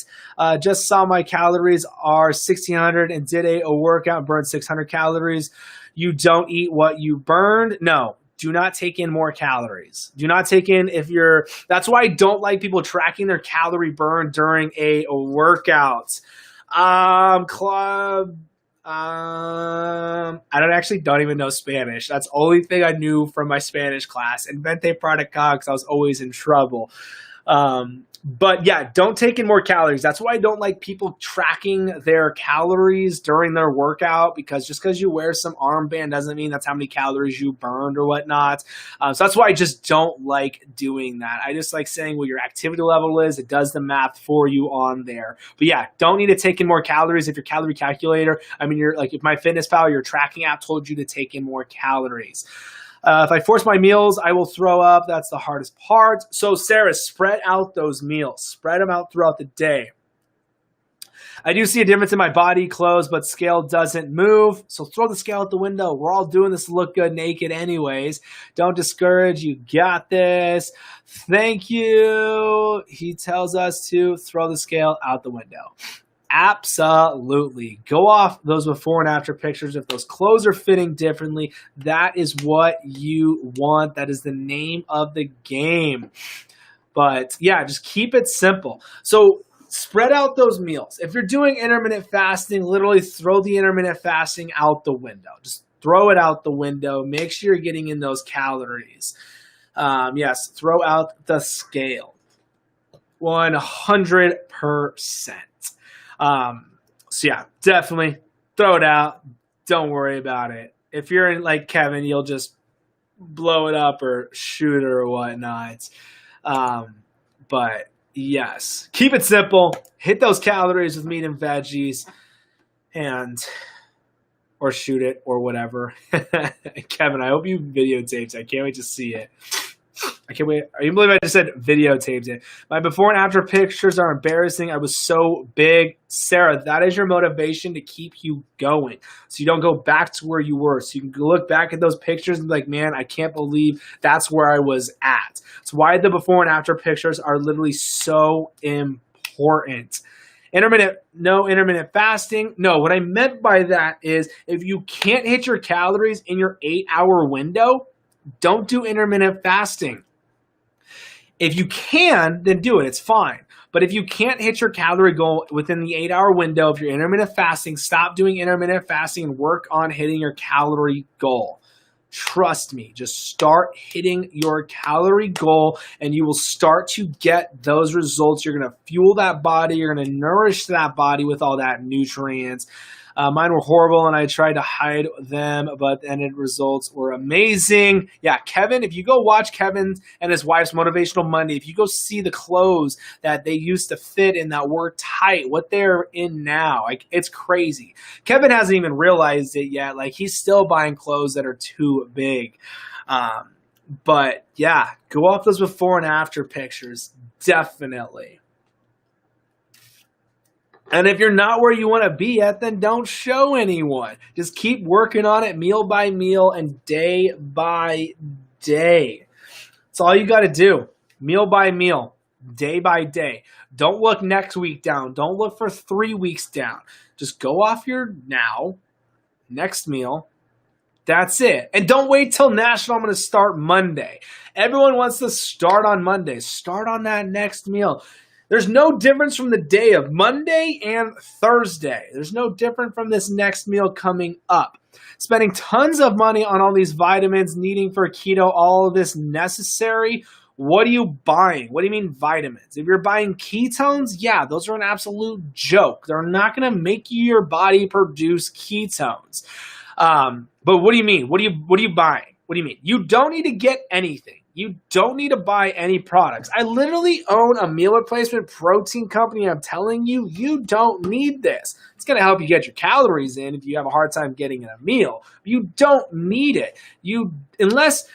Just saw my calories are 1,600 and did a workout and burned 600 calories. You don't eat what you burned? No. Do not take in more calories. Do not take in that's why I don't like people tracking their calorie burn during a workout. Club. I don't even know Spanish. That's the only thing I knew from my Spanish class. Invente para acá, because I was always in trouble. But yeah, don't take in more calories. That's why I don't like people tracking their calories during their workout, because just because you wear some armband doesn't mean that's how many calories you burned or whatnot. So that's why I just don't like doing that. I just like saying what your activity level is. It does the math for you on there. But yeah, don't need to take in more calories. If your calorie calculator, you're like, if MyFitnessPal, your tracking app told you to take in more calories. If I force my meals, I will throw up. That's the hardest part. So, Sarah, spread out those meals. Spread them out throughout the day. I do see a difference in my body clothes, but scale doesn't move. So throw the scale out the window. We're all doing this to look good naked anyways. Don't discourage. You got this. Thank you. He tells us to throw the scale out the window. Absolutely. Go off those before and after pictures. If those clothes are fitting differently, that is what you want. That is the name of the game. But yeah, just keep it simple. So spread out those meals. If you're doing intermittent fasting, literally throw the intermittent fasting out the window. Just throw it out the window. Make sure you're getting in those calories. Yes, throw out the scale. 100%. So yeah, definitely throw it out. Don't worry about it. If you're in like Kevin, you'll just blow it up or shoot it or whatnot. But yes, keep it simple. Hit those calories with meat and veggies, or shoot it or whatever. Kevin, I hope you videotaped. I can't wait to see it. I can't wait. I can't believe I just said videotaped it. My before and after pictures are embarrassing. I was so big. Sarah, that is your motivation to keep you going. So you don't go back to where you were. So you can look back at those pictures and be like, man, I can't believe that's where I was at. That's why the before and after pictures are literally so important. No intermittent fasting. No, what I meant by that is if you can't hit your calories in your 8-hour window, don't do intermittent fasting. If you can, then do it. It's fine. But if you can't hit your calorie goal within the 8-hour window, if you're intermittent fasting, stop doing intermittent fasting and work on hitting your calorie goal. Trust me, just start hitting your calorie goal and you will start to get those results. You're going to fuel that body. You're going to nourish that body with all that nutrients. Mine were horrible and I tried to hide them, but the end results were amazing. Yeah, Kevin, if you go watch Kevin and his wife's Motivational Monday, if you go see the clothes that they used to fit in that were tight, what they're in now, like it's crazy. Kevin hasn't even realized it yet. Like he's still buying clothes that are too big. But yeah, go off those before and after pictures. Definitely. And if you're not where you want to be at, then don't show anyone. Just keep working on it meal by meal and day by day. That's all you got to do. Meal by meal, day by day. Don't look next week down. Don't look for 3 weeks down. Just go off your next meal, That's it. And don't wait till National. I'm going to start Monday. Everyone wants to start on Monday. Start on that next meal. There's no difference from the day of Monday and Thursday. There's no different from this next meal coming up. Spending tons of money on all these vitamins, needing for keto, all of this necessary. What are you buying? What do you mean vitamins? If you're buying ketones, yeah, those are an absolute joke. They're not going to make your body produce ketones. But what do you mean? What are you buying? What do you mean? You don't need to get anything. You don't need to buy any products. I literally own a meal replacement protein company. I'm telling you, you don't need this. It's going to help you get your calories in if you have a hard time getting in a meal. You don't need it. Unless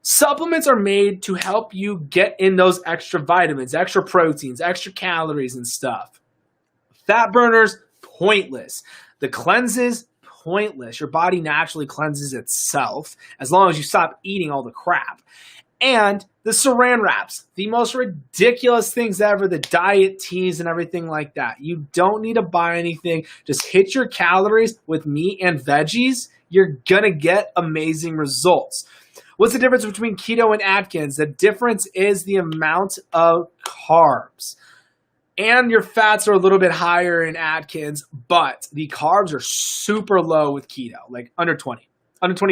supplements are made to help you get in those extra vitamins, extra proteins, extra calories and stuff. Fat burners, pointless. The cleanses, pointless. Your body naturally cleanses itself as long as you stop eating all the crap. And the saran wraps, the most ridiculous things ever, the diet teas and everything like that. You don't need to buy anything. Just hit your calories with meat and veggies. You're going to get amazing results. What's the difference between keto and Atkins? The difference is the amount of carbs. And your fats are a little bit higher in Atkins, but the carbs are super low with keto, like under 20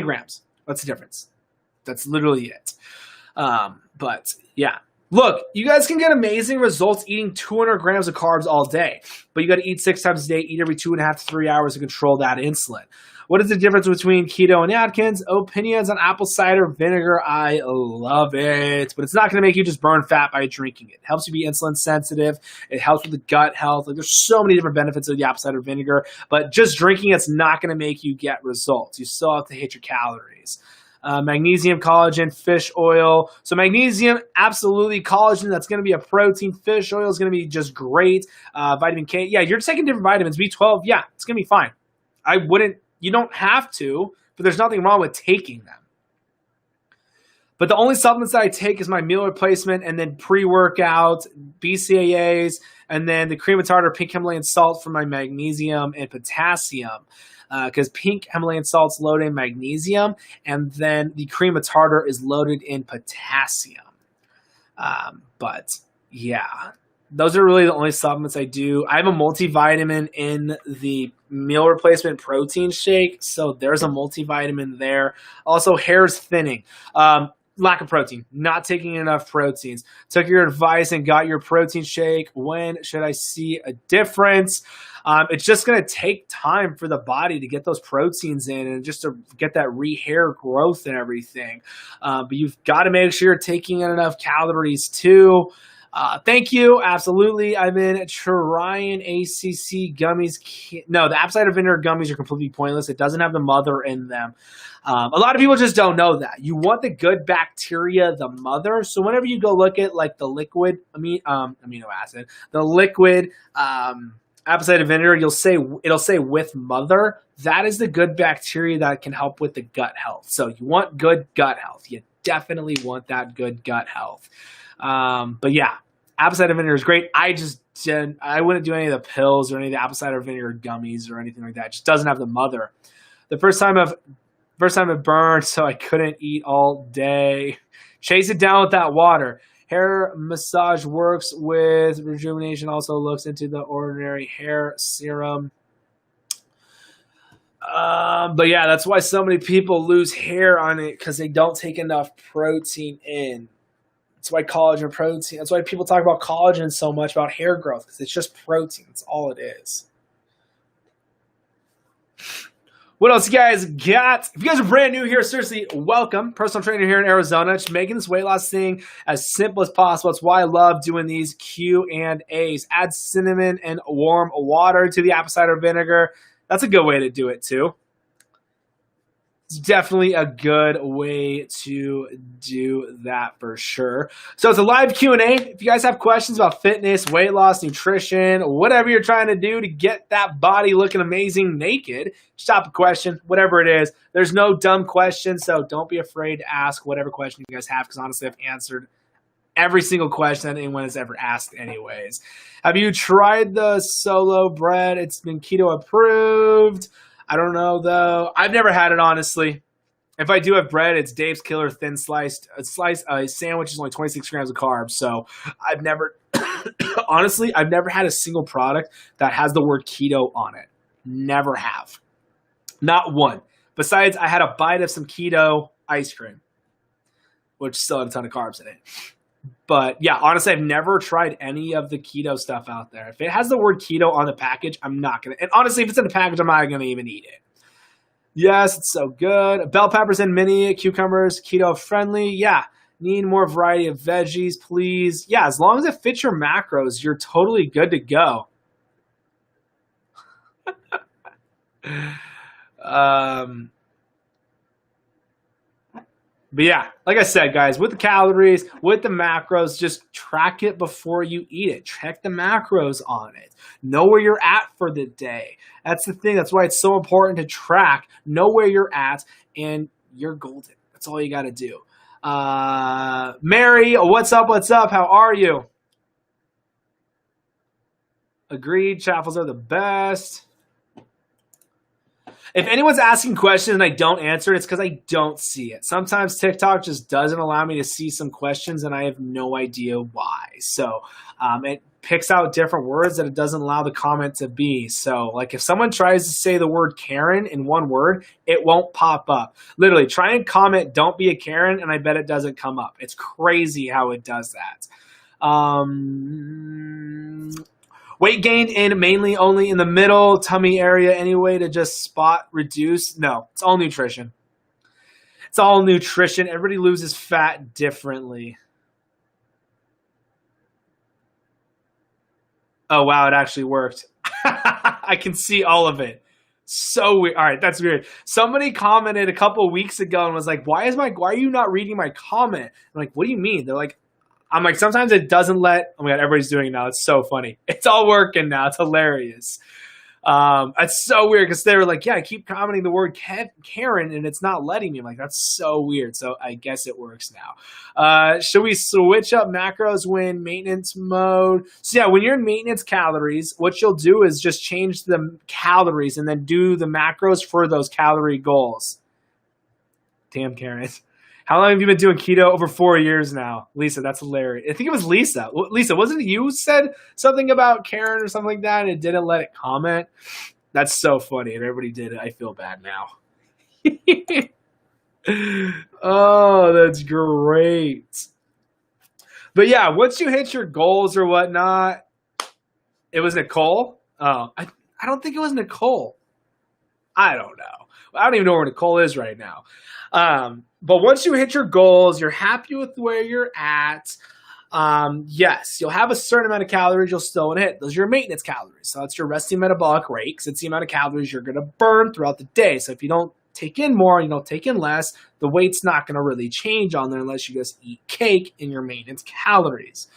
grams. That's the difference. That's literally it. But yeah, look, you guys can get amazing results eating 200 grams of carbs all day, but you got to eat 6 times a day, eat every 2.5 to 3 hours to control that insulin. What is the difference between keto and Atkins? Opinions on apple cider vinegar. I love it, but it's not going to make you just burn fat by drinking it. It helps you be insulin sensitive. It helps with the gut health. There's so many different benefits of the apple cider vinegar, but just drinking it's not going to make you get results. You still have to hit your calories. Magnesium, collagen, fish oil. So magnesium, absolutely. Collagen, that's going to be a protein. Fish oil is going to be just great. Vitamin K, yeah, you're taking different vitamins. B12, yeah, it's going to be fine. You don't have to, but there's nothing wrong with taking them. But the only supplements that I take is my meal replacement and then pre-workout, BCAAs, and then the cream of tartar, pink Himalayan salt for my magnesium and potassium. Because pink Himalayan salt's loaded in magnesium, and then the cream of tartar is loaded in potassium. But yeah, those are really the only supplements I do. I have a multivitamin in the meal replacement protein shake, so there's a multivitamin there. Also, hair's thinning. Lack of protein, not taking enough proteins. Took your advice and got your protein shake. When should I see a difference? It's just going to take time for the body to get those proteins in and just to get that hair growth and everything. But you've got to make sure you're taking in enough calories too. Thank you. Absolutely. I've been trying ACC gummies. No, the apple cider vinegar gummies are completely pointless. It doesn't have the mother in them. A lot of people just don't know that. You want the good bacteria, the mother. So whenever you go look at like the liquid amino acid, the liquid apple cider vinegar, it'll say with mother. That is the good bacteria that can help with the gut health. So you want good gut health. You definitely want that good gut health. But yeah, apple cider vinegar is great. I wouldn't do any of the pills or any of the apple cider vinegar gummies or anything like that. It just doesn't have the mother. The first time it burned, so I couldn't eat all day. Chase it down with that water. Hair massage works with rejuvenation. Also looks into the ordinary hair serum. But yeah, that's why so many people lose hair on it, because they don't take enough protein in. That's why collagen protein. That's why people talk about collagen so much, about hair growth, because it's just protein. That's all it is. What else you guys got? If you guys are brand new here, seriously, welcome. Personal trainer here in Arizona. Just making this weight loss thing as simple as possible. That's why I love doing these Q&As. Add cinnamon and warm water to the apple cider vinegar. That's a good way to do it too. It's definitely a good way to do that for sure. So it's a live Q&A. If you guys have questions about fitness, weight loss, nutrition, whatever you're trying to do to get that body looking amazing naked, just drop a question, whatever it is. There's no dumb questions, so don't be afraid to ask whatever question you guys have, because honestly, I've answered every single question that anyone has ever asked anyways. Have you tried the solo bread? It's been keto approved. I don't know though. I've never had it honestly. If I do have bread, it's Dave's Killer thin sliced. A sandwich is only 26 grams of carbs. So I've never, honestly, I've never had a single product that has the word keto on it. Never have. Not one. Besides, I had a bite of some keto ice cream, which still had a ton of carbs in it. But yeah, honestly, I've never tried any of the keto stuff out there. If it has the word keto on the package, I'm not going to. And honestly, if it's in the package, I'm not going to even eat it. Yes, it's so good. Bell peppers and mini cucumbers, keto friendly. Yeah. Need more variety of veggies, please. Yeah, as long as it fits your macros, you're totally good to go. But yeah, like I said, guys, with the calories, with the macros, just track it before you eat it. Check the macros on it. Know where you're at for the day. That's the thing. That's why it's so important to track. Know where you're at, and you're golden. That's all you got to do. Mary, what's up? What's up? How are you? Agreed. Chaffles are the best. If anyone's asking questions and I don't answer it, it's because I don't see it. Sometimes TikTok just doesn't allow me to see some questions, and I have no idea why. So it picks out different words that it doesn't allow the comment to be. So like if someone tries to say the word Karen in one word, it won't pop up. Literally, try and comment, "Don't be a Karen," and I bet it doesn't come up. It's crazy how it does that. Weight gained in mainly only in the middle tummy area. Any way to just spot reduce? No, it's all nutrition. It's all nutrition. Everybody loses fat differently. Oh, wow, it actually worked. I can see all of it. So weird. All right, that's weird. Somebody commented a couple weeks ago and was like, why are you not reading my comment? I'm like, what do you mean? They're like, I'm like, sometimes it doesn't let. Oh my god, everybody's doing it now. It's so funny. It's all working now. It's hilarious. It's so weird because they were like, yeah, I keep commenting the word Karen and it's not letting me. I'm like, that's so weird. So I guess it works now. Should we switch up macros when maintenance mode? So yeah, when you're in maintenance calories, what you'll do is just change the calories and then do the macros for those calorie goals. Damn, Karen. How long have you been doing keto? Over 4 years now. Lisa, that's hilarious. I think it was Lisa. Lisa, wasn't it you who said something about Karen or something like that and it didn't let it comment? That's so funny. If everybody did it, I feel bad now. Oh, that's great. But yeah, once you hit your goals or whatnot, it was Nicole. Oh, I don't think it was Nicole. I don't know. I don't even know where Nicole is right now. But once you hit your goals, you're happy with where you're at. Yes, you'll have a certain amount of calories you'll still want to hit. Those are your maintenance calories. So that's your resting metabolic rate because it's the amount of calories you're going to burn throughout the day. So if you don't take in more, you don't take in less, the weight's not going to really change on there unless you just eat cake in your maintenance calories.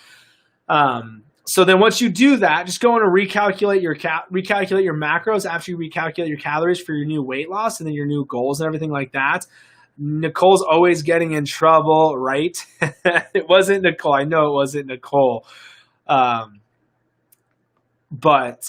So then once you do that, just go in and recalculate your macros after you recalculate your calories for your new weight loss and then your new goals and everything like that. Nicole's always getting in trouble, right? It wasn't Nicole. I know it wasn't Nicole. But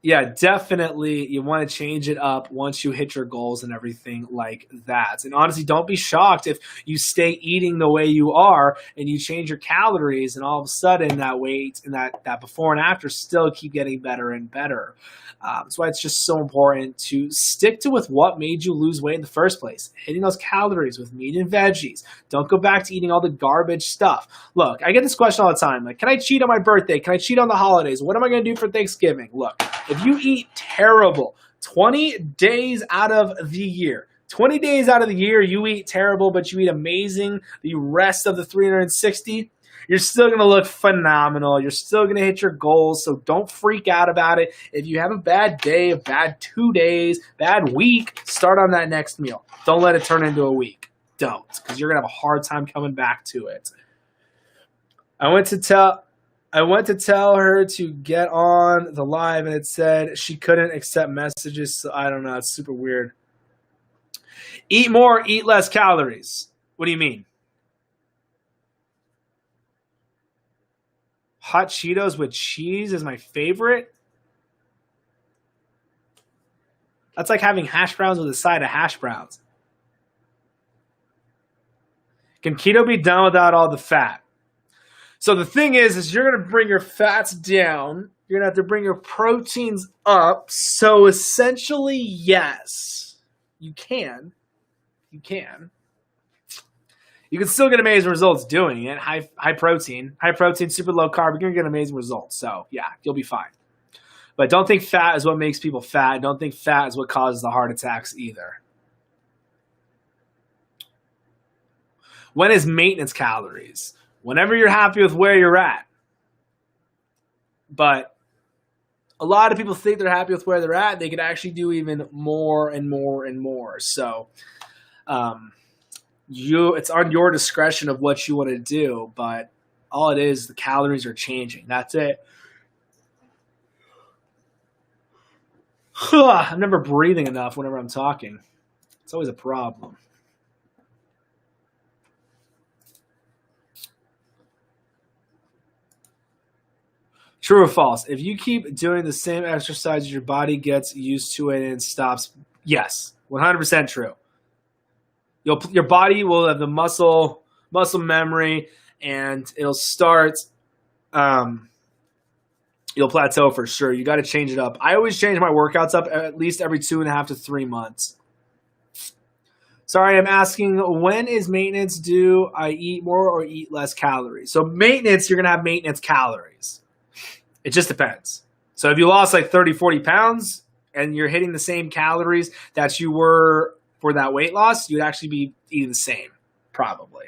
yeah, definitely you want to change it up once you hit your goals and everything like that. And honestly, don't be shocked if you stay eating the way you are and you change your calories and all of a sudden that weight and that before and after still keep getting better and better. That's why it's just so important to stick to with what made you lose weight in the first place. Hitting those calories with meat and veggies. Don't go back to eating all the garbage stuff. Look, I get this question all the time. Like, can I cheat on my birthday? Can I cheat on the holidays? What am I going to do for Thanksgiving? Look, if you eat terrible 20 days out of the year, 20 days out of the year, you eat terrible, but you eat amazing the rest of the 360, you're still going to look phenomenal. You're still going to hit your goals, so don't freak out about it. If you have a bad day, a bad 2 days, bad week, start on that next meal. Don't let it turn into a week. Don't, because you're going to have a hard time coming back to it. I went to tell her to get on the live, and it said she couldn't accept messages, so I don't know. It's super weird. Eat more, eat less calories. What do you mean? Hot Cheetos with cheese is my favorite. That's like having hash browns with a side of hash browns. Can keto be done without all the fat? So the thing is you're going to bring your fats down. You're going to have to bring your proteins up. So essentially, yes, you can. You can. You can still get amazing results doing it. High protein, super low carb. You're going to get amazing results. So yeah, you'll be fine. But don't think fat is what makes people fat. Don't think fat is what causes the heart attacks either. When is maintenance calories? Whenever you're happy with where you're at. But a lot of people think they're happy with where they're at. They could actually do even more and more and more. So it's on your discretion of what you want to do. But all it is, the calories are changing. That's it. I'm never breathing enough whenever I'm talking. It's always a problem. True or false? If you keep doing the same exercise, your body gets used to it and stops. Yes, 100% true. Your body will have the muscle memory, and it'll start. You'll plateau for sure. You got to change it up. I always change my workouts up at least every 2.5 to 3 months. Sorry, I'm asking, when is maintenance due? I eat more or eat less calories? So maintenance, you're going to have maintenance calories. It just depends. So if you lost like 30, 40 pounds and you're hitting the same calories that you were for that weight loss, you'd actually be eating the same, probably.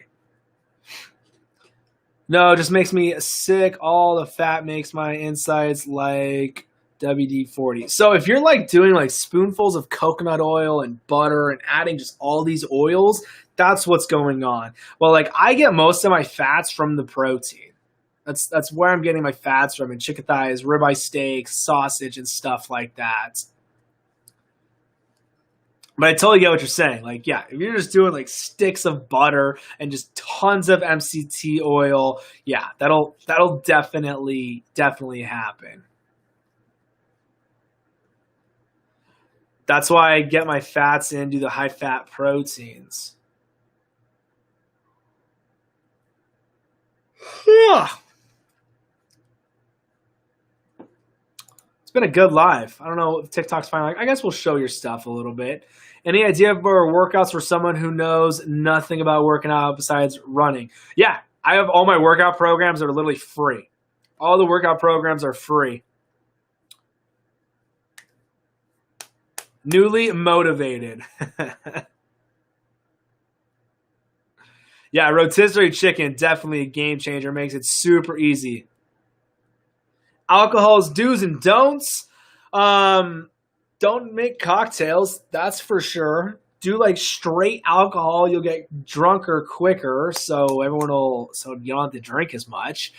No, it just makes me sick. All the fat makes my insides like WD-40. So if you're like doing like spoonfuls of coconut oil and butter and adding just all these oils, that's what's going on. Well, like I get most of my fats from the protein. That's where I'm getting my fats from, and chicken thighs, ribeye steaks, sausage, and stuff like that. But I totally get what you're saying. Like, yeah, if you're just doing like sticks of butter and just tons of MCT oil, yeah, that'll definitely happen. That's why I get my fats in, do the high fat proteins. It's been a good live. I don't know if TikTok's fine. I guess we'll show your stuff a little bit. Any idea for workouts for someone who knows nothing about working out besides running? Yeah, I have all my workout programs that are literally free. All the workout programs are free. Newly motivated. Yeah, rotisserie chicken, definitely a game changer. Makes it super easy. Alcohol's do's and don'ts. Don't make cocktails, that's for sure. Do like straight alcohol, you'll get drunker quicker, so you don't have to drink as much.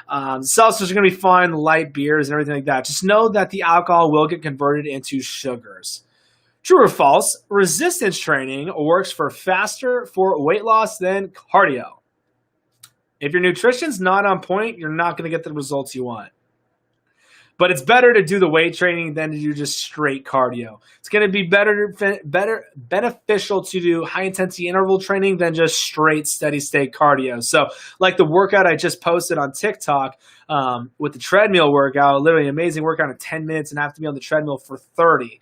Seltzers are going to be fun, light beers and everything like that. Just know that the alcohol will get converted into sugars. True or false? Resistance training works faster for weight loss than cardio. If your nutrition's not on point, you're not going to get the results you want. But it's better to do the weight training than to do just straight cardio. It's going to be beneficial to do high intensity interval training than just straight steady state cardio. So like the workout I just posted on TikTok with the treadmill workout, literally an amazing workout in 10 minutes, and I have to be on the treadmill for 30.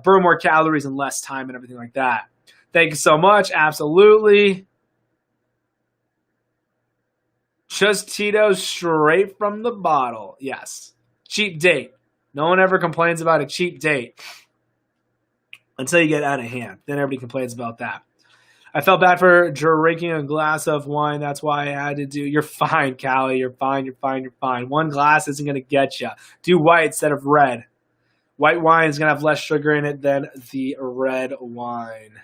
Burn more calories in less time and everything like that. Thank you so much. Absolutely. Just Tito's straight from the bottle. Yes. Cheap date. No one ever complains about a cheap date until you get out of hand. Then everybody complains about that. I felt bad for drinking a glass of wine. That's why I had to do. You're fine, Callie. You're fine. You're fine. You're fine. One glass isn't going to get you. Do white instead of red. White wine is going to have less sugar in it than the red wine.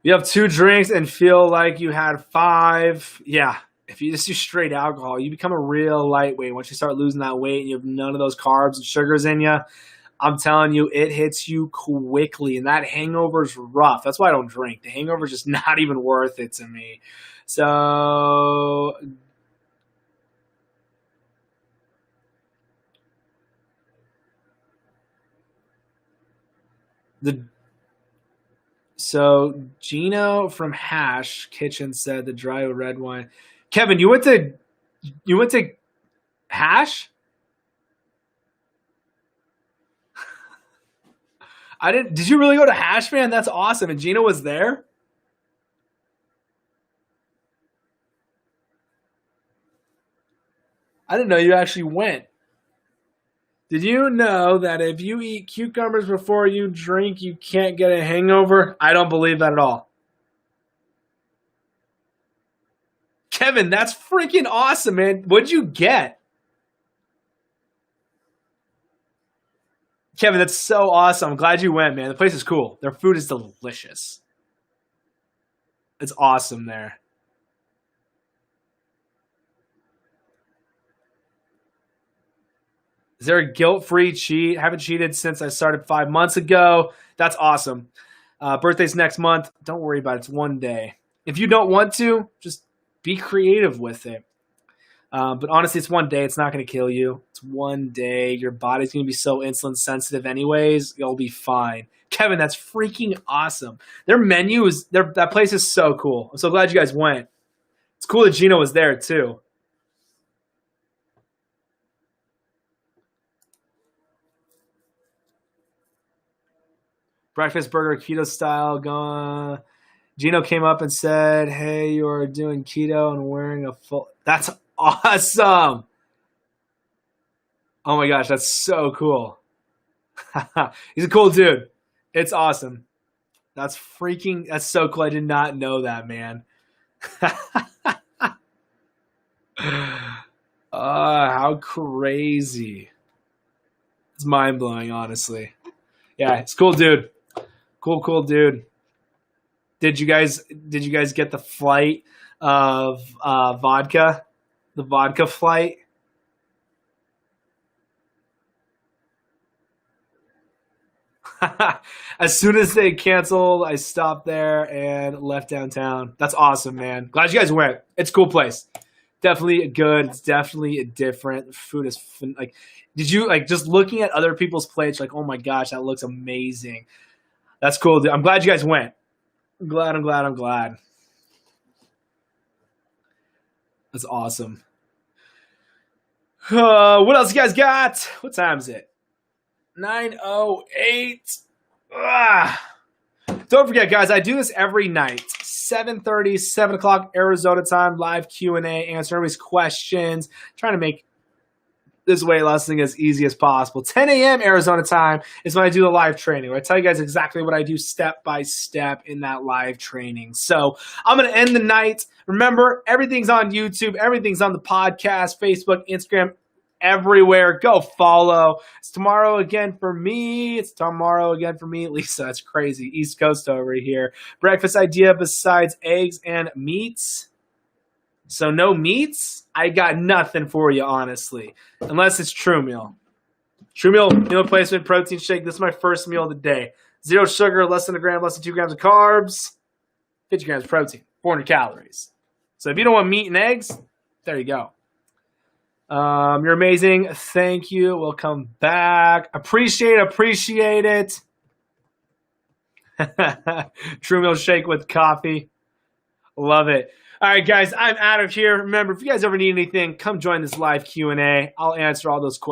You have 2 drinks and feel like you had 5. Yeah. If you just do straight alcohol, you become a real lightweight. Once you start losing that weight and you have none of those carbs and sugars in you, I'm telling you, it hits you quickly. And that hangover's rough. That's why I don't drink. The hangover's just not even worth it to me. So Gino from Hash Kitchen said the dry red wine. Kevin, you went to Hash? I didn't. Did you really go to Hash, man? That's awesome. And Gino was there? I didn't know you actually went. Did you know that if you eat cucumbers before you drink, you can't get a hangover? I don't believe that at all. Kevin, that's freaking awesome, man. What'd you get? Kevin, that's so awesome. I'm glad you went, man. The place is cool. Their food is delicious. It's awesome there. Is there a guilt-free cheat? Haven't cheated since I started 5 months ago. That's awesome. Birthday's next month. Don't worry about it. It's one day. If you don't want to, just be creative with it. But honestly, it's one day. It's not going to kill you. It's one day. Your body's going to be so insulin sensitive anyways. You'll be fine. Kevin, that's freaking awesome. Their menu is that place is so cool. I'm so glad you guys went. It's cool that Gino was there too. Breakfast burger, keto style, gone. Gino came up and said, "Hey, you are doing keto and wearing a full." That's awesome. Oh my gosh, that's so cool. He's a cool dude. It's awesome. That's so cool. I did not know that, man. How crazy. It's mind blowing, honestly. Yeah, it's cool, dude. Cool, dude. Did you guys get the flight of vodka? The vodka flight? As soon as they canceled, I stopped there and left downtown. That's awesome, man. Glad you guys went. It's a cool place. Definitely good. It's definitely different. Food is like. Did you just looking at other people's plates? Like, oh my gosh, that looks amazing. That's cool. I'm glad you guys went. I'm glad. That's awesome. What else you guys got? What time is it? 9:08. Don't forget, guys, I do this every night. 7:30, 7 o'clock Arizona time, live Q&A, answer everybody's questions. Trying to make this weight loss thing as easy as possible. 10 a.m. Arizona time is when I do the live training, where I tell you guys exactly what I do step by step in that live training. So I'm going to end the night. Remember, everything's on YouTube. Everything's on the podcast, Facebook, Instagram, everywhere. Go follow. It's tomorrow again for me. Lisa, that's crazy. East Coast over here. Breakfast idea besides eggs and meats. So no meats? I got nothing for you, honestly. Unless it's True Meal. True Meal, meal replacement, protein shake. This is my first meal of the day. 0 sugar, less than a gram, less than 2 grams of carbs. 50 grams of protein, 400 calories. So if you don't want meat and eggs, there you go. You're amazing. Thank you. We'll come back. Appreciate it. True Meal shake with coffee. Love it. All right, guys, I'm out of here. Remember, if you guys ever need anything, come join this live Q&A. I'll answer all those questions.